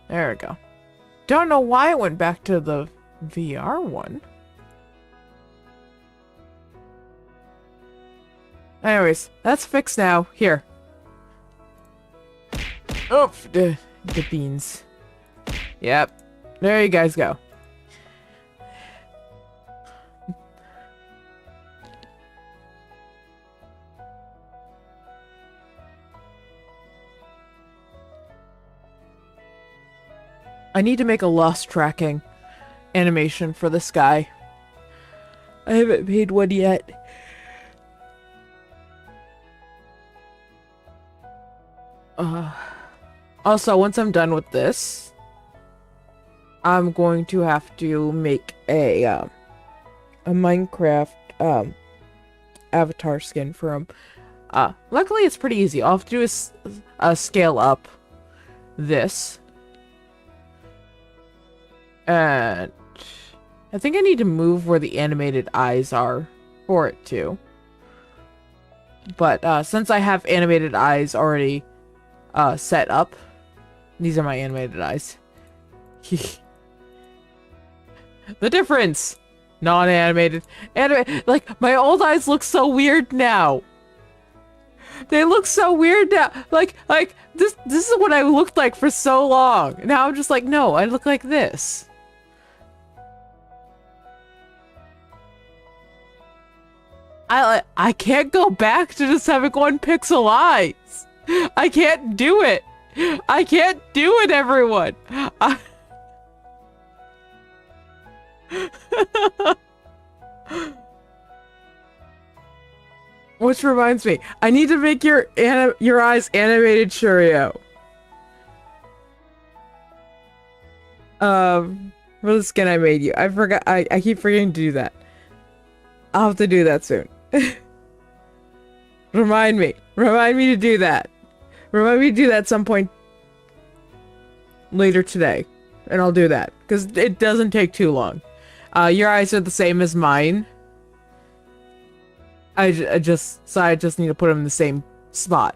There we go. Don't know why it went back to the VR one. Anyways, that's fixed now. Here. Oh, the beans. Yep. There you guys go. I need to make a lost tracking animation for this guy. I haven't made one yet. Also, once I'm done with this, I'm going to have to make a Minecraft avatar skin for him. Luckily, it's pretty easy. All I have to do is scale up this. And I think I need to move where the animated eyes are for it too. But since I have animated eyes already set up, these are my animated eyes. The difference! Non-animated. Like, my old eyes look so weird now. They look so weird now. Like this is what I looked like for so long. Now I'm just like, no, I look like this. I can't go back to just having 1 pixel eyes. I can't do it. I can't do it, everyone. Which reminds me, I need to make your eyes animated, Shurio. For the skin I made you. I forgot. I keep forgetting to do that. I'll have to do that soon. Remind me to do that. Remind me to do that at some point later today, and I'll do that because it doesn't take too long. Your eyes are the same as mine. I just need to put them in the same spot.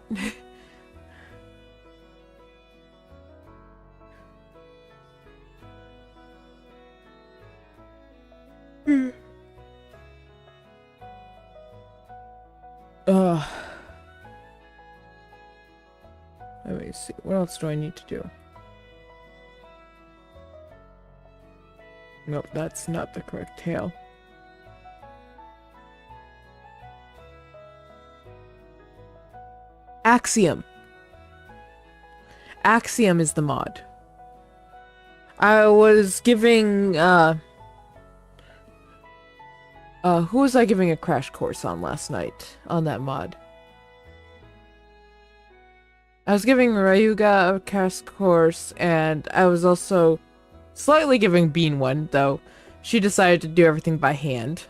Let me see. What else do I need to do? Nope, that's not the correct tail. Axiom. Axiom is the mod. I was giving, who was I giving a crash course on last night on that mod? I was giving Ryuga a cast course, and I was also slightly giving Bean one, though she decided to do everything by hand.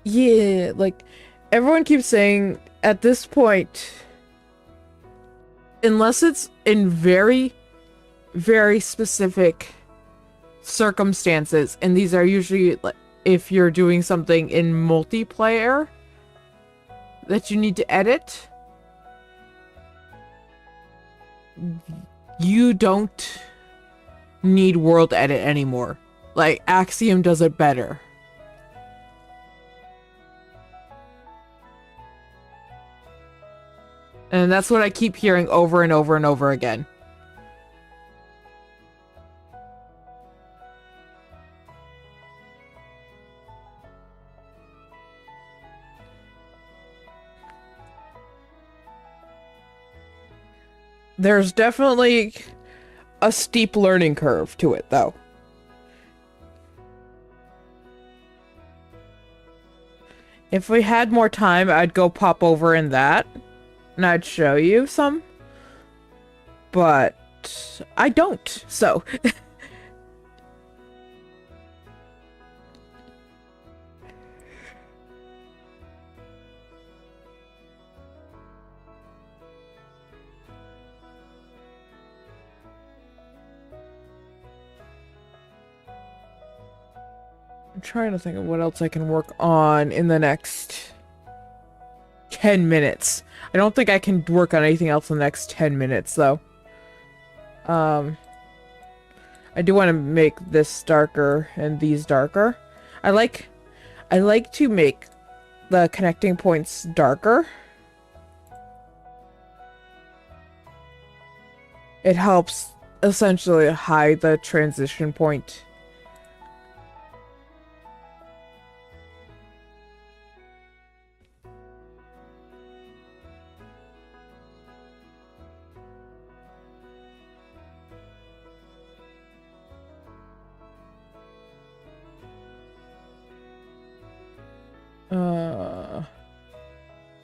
Yeah, like, everyone keeps saying, at this point, unless it's in very, very specific circumstances, and these are usually, like, if you're doing something in multiplayer that you need to edit, you don't need world edit anymore. Like, Axiom does it better. And that's what I keep hearing over and over and over again. There's definitely a steep learning curve to it, though. If we had more time, I'd go pop over in that, and I'd show you some. But I don't, so... I'm trying to think of what else I can work on in the next 10 minutes. I don't think I can work on anything else in the next 10 minutes, though. I do want to make this darker and these darker. I like to make the connecting points darker. It helps essentially hide the transition point.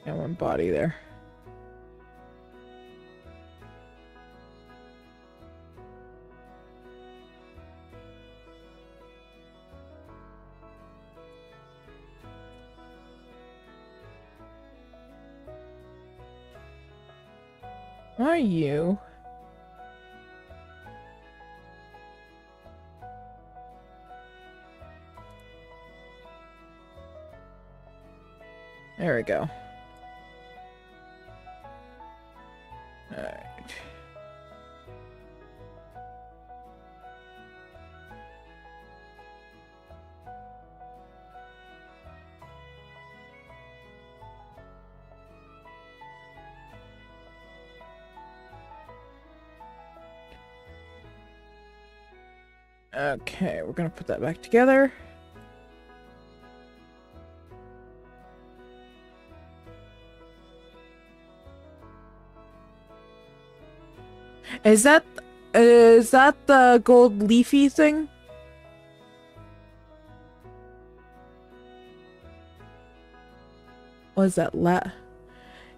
And one body there. Are you? There we go. Alright. Okay, we're gonna put that back together. Is that the gold leafy thing? Was that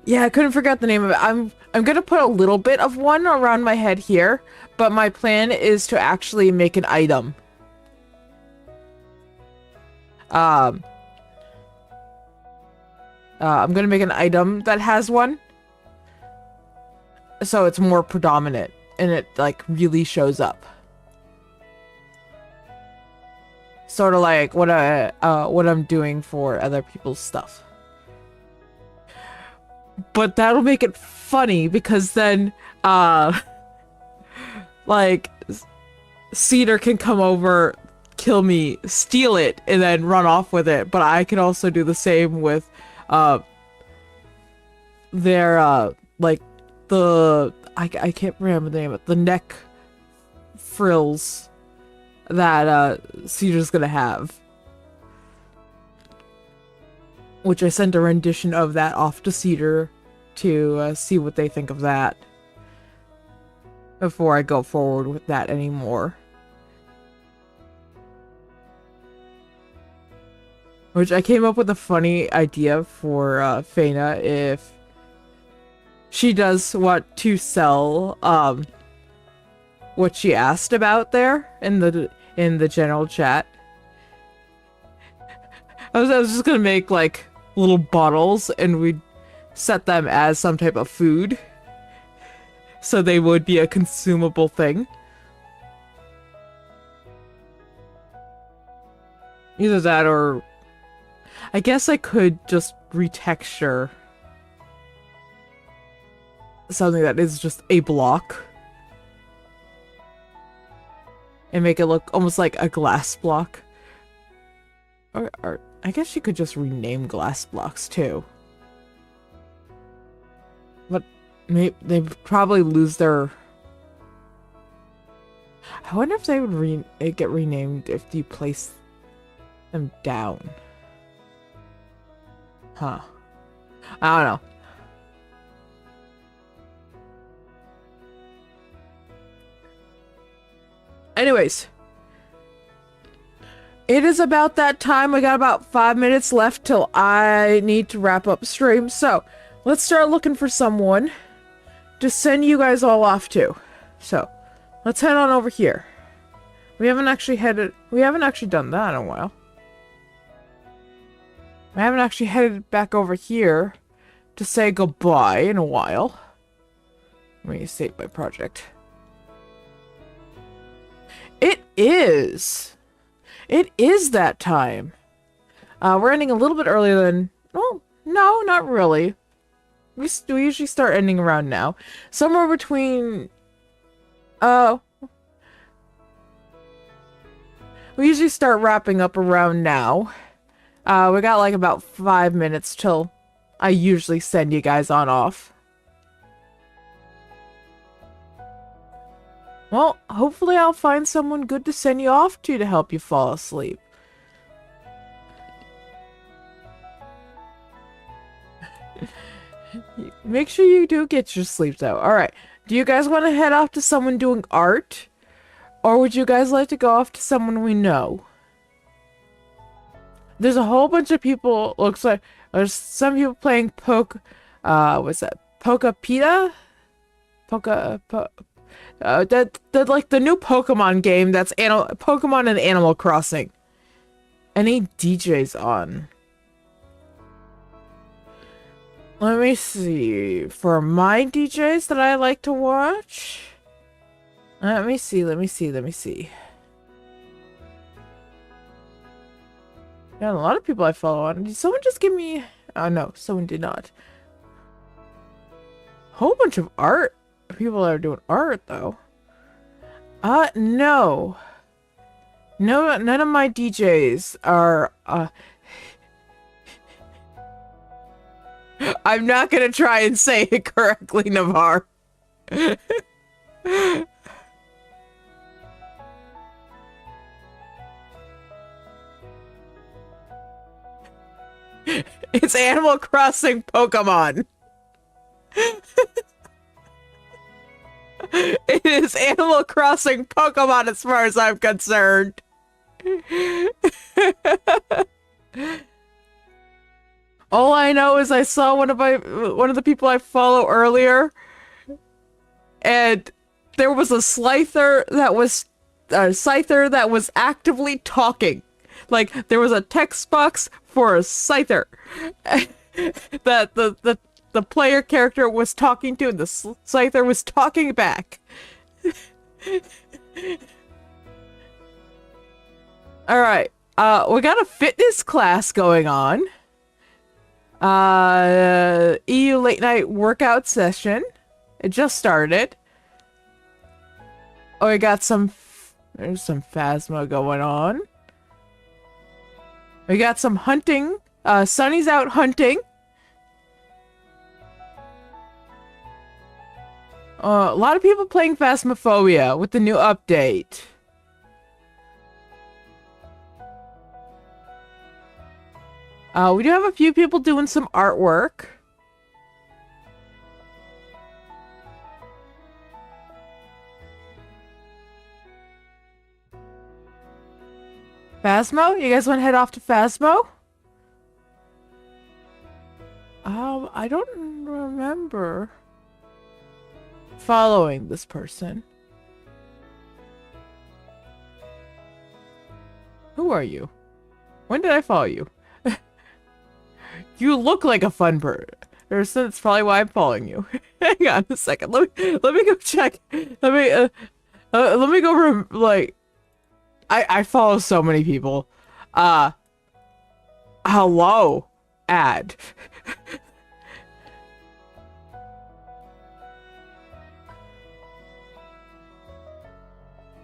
Yeah, I couldn't figure out the name of it. I'm gonna put a little bit of one around my head here, but my plan is to actually make an item. I'm gonna make an item that has one, so it's more predominant and it like really shows up. Sort of like what I'm doing for other people's stuff. But that'll make it funny because then like Cedar can come over, kill me, steal it, and then run off with it. But I can also do the same with their like I can't remember the name of it, the neck frills that Cedar's gonna have. Which I sent a rendition of that off to Cedar to see what they think of that before I go forward with that anymore. Which I came up with a funny idea for Feyna if she does want to sell what she asked about there in the general chat. I was just gonna make like little bottles and we'd set them as some type of food, so they would be a consumable thing. Either that or I guess I could just retexture something that is just a block and make it look almost like a glass block. Or I guess you could just rename glass blocks too. But they probably lose their... I wonder if they would get renamed if you place them down. Huh. I don't know. Anyways. It is about that time. I got about 5 minutes left till I need to wrap up stream. So, let's start looking for someone to send you guys all off to. So, let's head on over here. We haven't actually done that in a while. I haven't actually headed back over here to say goodbye in a while. Let me save my project. It is that time. We're ending a little bit earlier than... Well, no, not really. We usually start ending around now. Somewhere between... we usually start wrapping up around now. We got like about 5 minutes till I usually send you guys on off. Well, hopefully I'll find someone good to send you off to help you fall asleep. Make sure you do get your sleep though. Alright, do you guys want to head off to someone doing art? Or would you guys like to go off to someone we know? There's a whole bunch of people, looks like, there's some people playing what's that? Pokapita? That like the new Pokemon game that's Pokemon and Animal Crossing. Any DJs on? Let me see. For my DJs that I like to watch. Let me see. Yeah, a lot of people I follow on. Did someone just give me... Oh, no. Someone did not. Whole bunch of art. People that are doing art, though. No. No, none of my DJs are, I'm not gonna try and say it correctly, Navarre. It's Animal Crossing Pokemon. It is Animal Crossing Pokemon as far as I'm concerned. All I know is I saw one of the people I follow earlier, and there was a Scyther that was actively talking. Like there was a text box for a Scyther that the player character was talking to, and the Scyther was talking back. Alright, we got a fitness class going on. EU late night workout session. It just started. Oh, we got there's some Phasma going on. We got some hunting. Sunny's out hunting. A lot of people playing Phasmophobia with the new update. We do have a few people doing some artwork. Phasmo? You guys want to head off to Phasmo? I don't remember following this person. Who are you? When did I follow you? You look like a fun bird. That's probably why I'm following you. Hang on a second. Let me go check. Let me go over, like, I follow so many people. Hello, ad.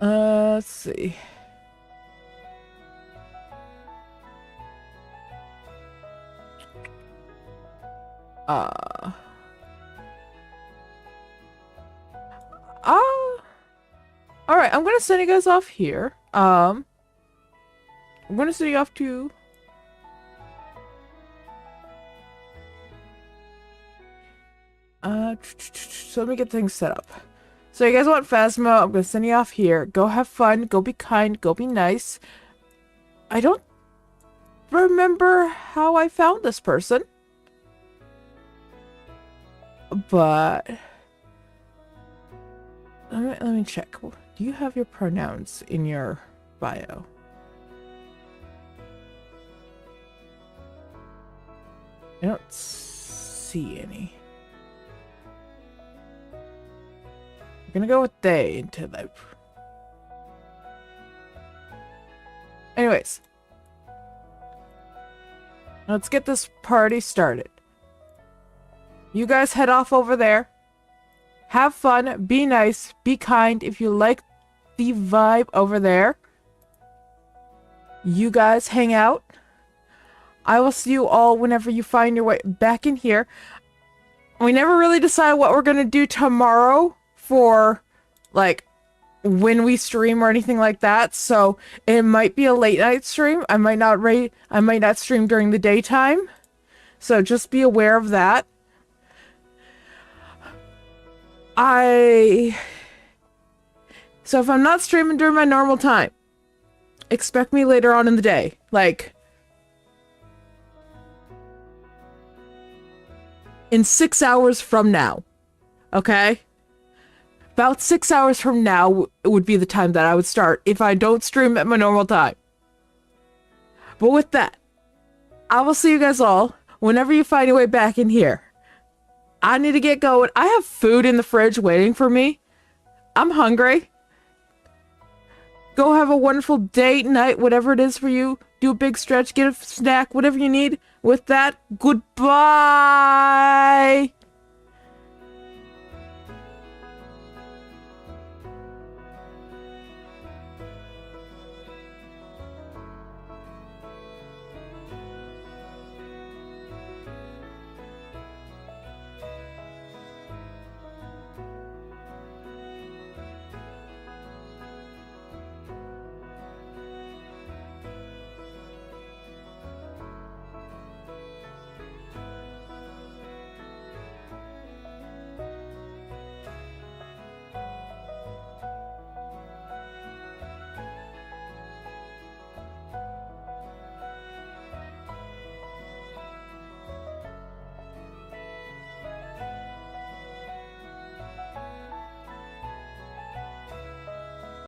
Let's see. Alright, I'm gonna send you guys off here. I'm gonna send you off to... so let me get things set up. So you guys want Phasmo, I'm gonna send you off here. Go have fun, go be kind, go be nice. I don't remember how I found this person. But... Let me check. Do you have your pronouns in your bio? I don't see any. I'm gonna go with they until I... Anyways. Let's get this party started. You guys head off over there. Have fun, be nice, be kind. If you like the vibe over there, you guys hang out. I will see you all whenever you find your way back in here. We never really decide what we're gonna do tomorrow for, like, when we stream or anything like that. So it might be a late night stream. I might not stream during the daytime. So just be aware of that. So if I'm not streaming during my normal time, expect me later on in the day. Like, in 6 hours from now. Okay? About 6 hours from now would be the time that I would start if I don't stream at my normal time. But with that, I will see you guys all whenever you find your way back in here. I need to get going. I have food in the fridge waiting for me. I'm hungry. Go have a wonderful day, night, whatever it is for you. Do a big stretch, get a snack, whatever you need. With that, goodbye.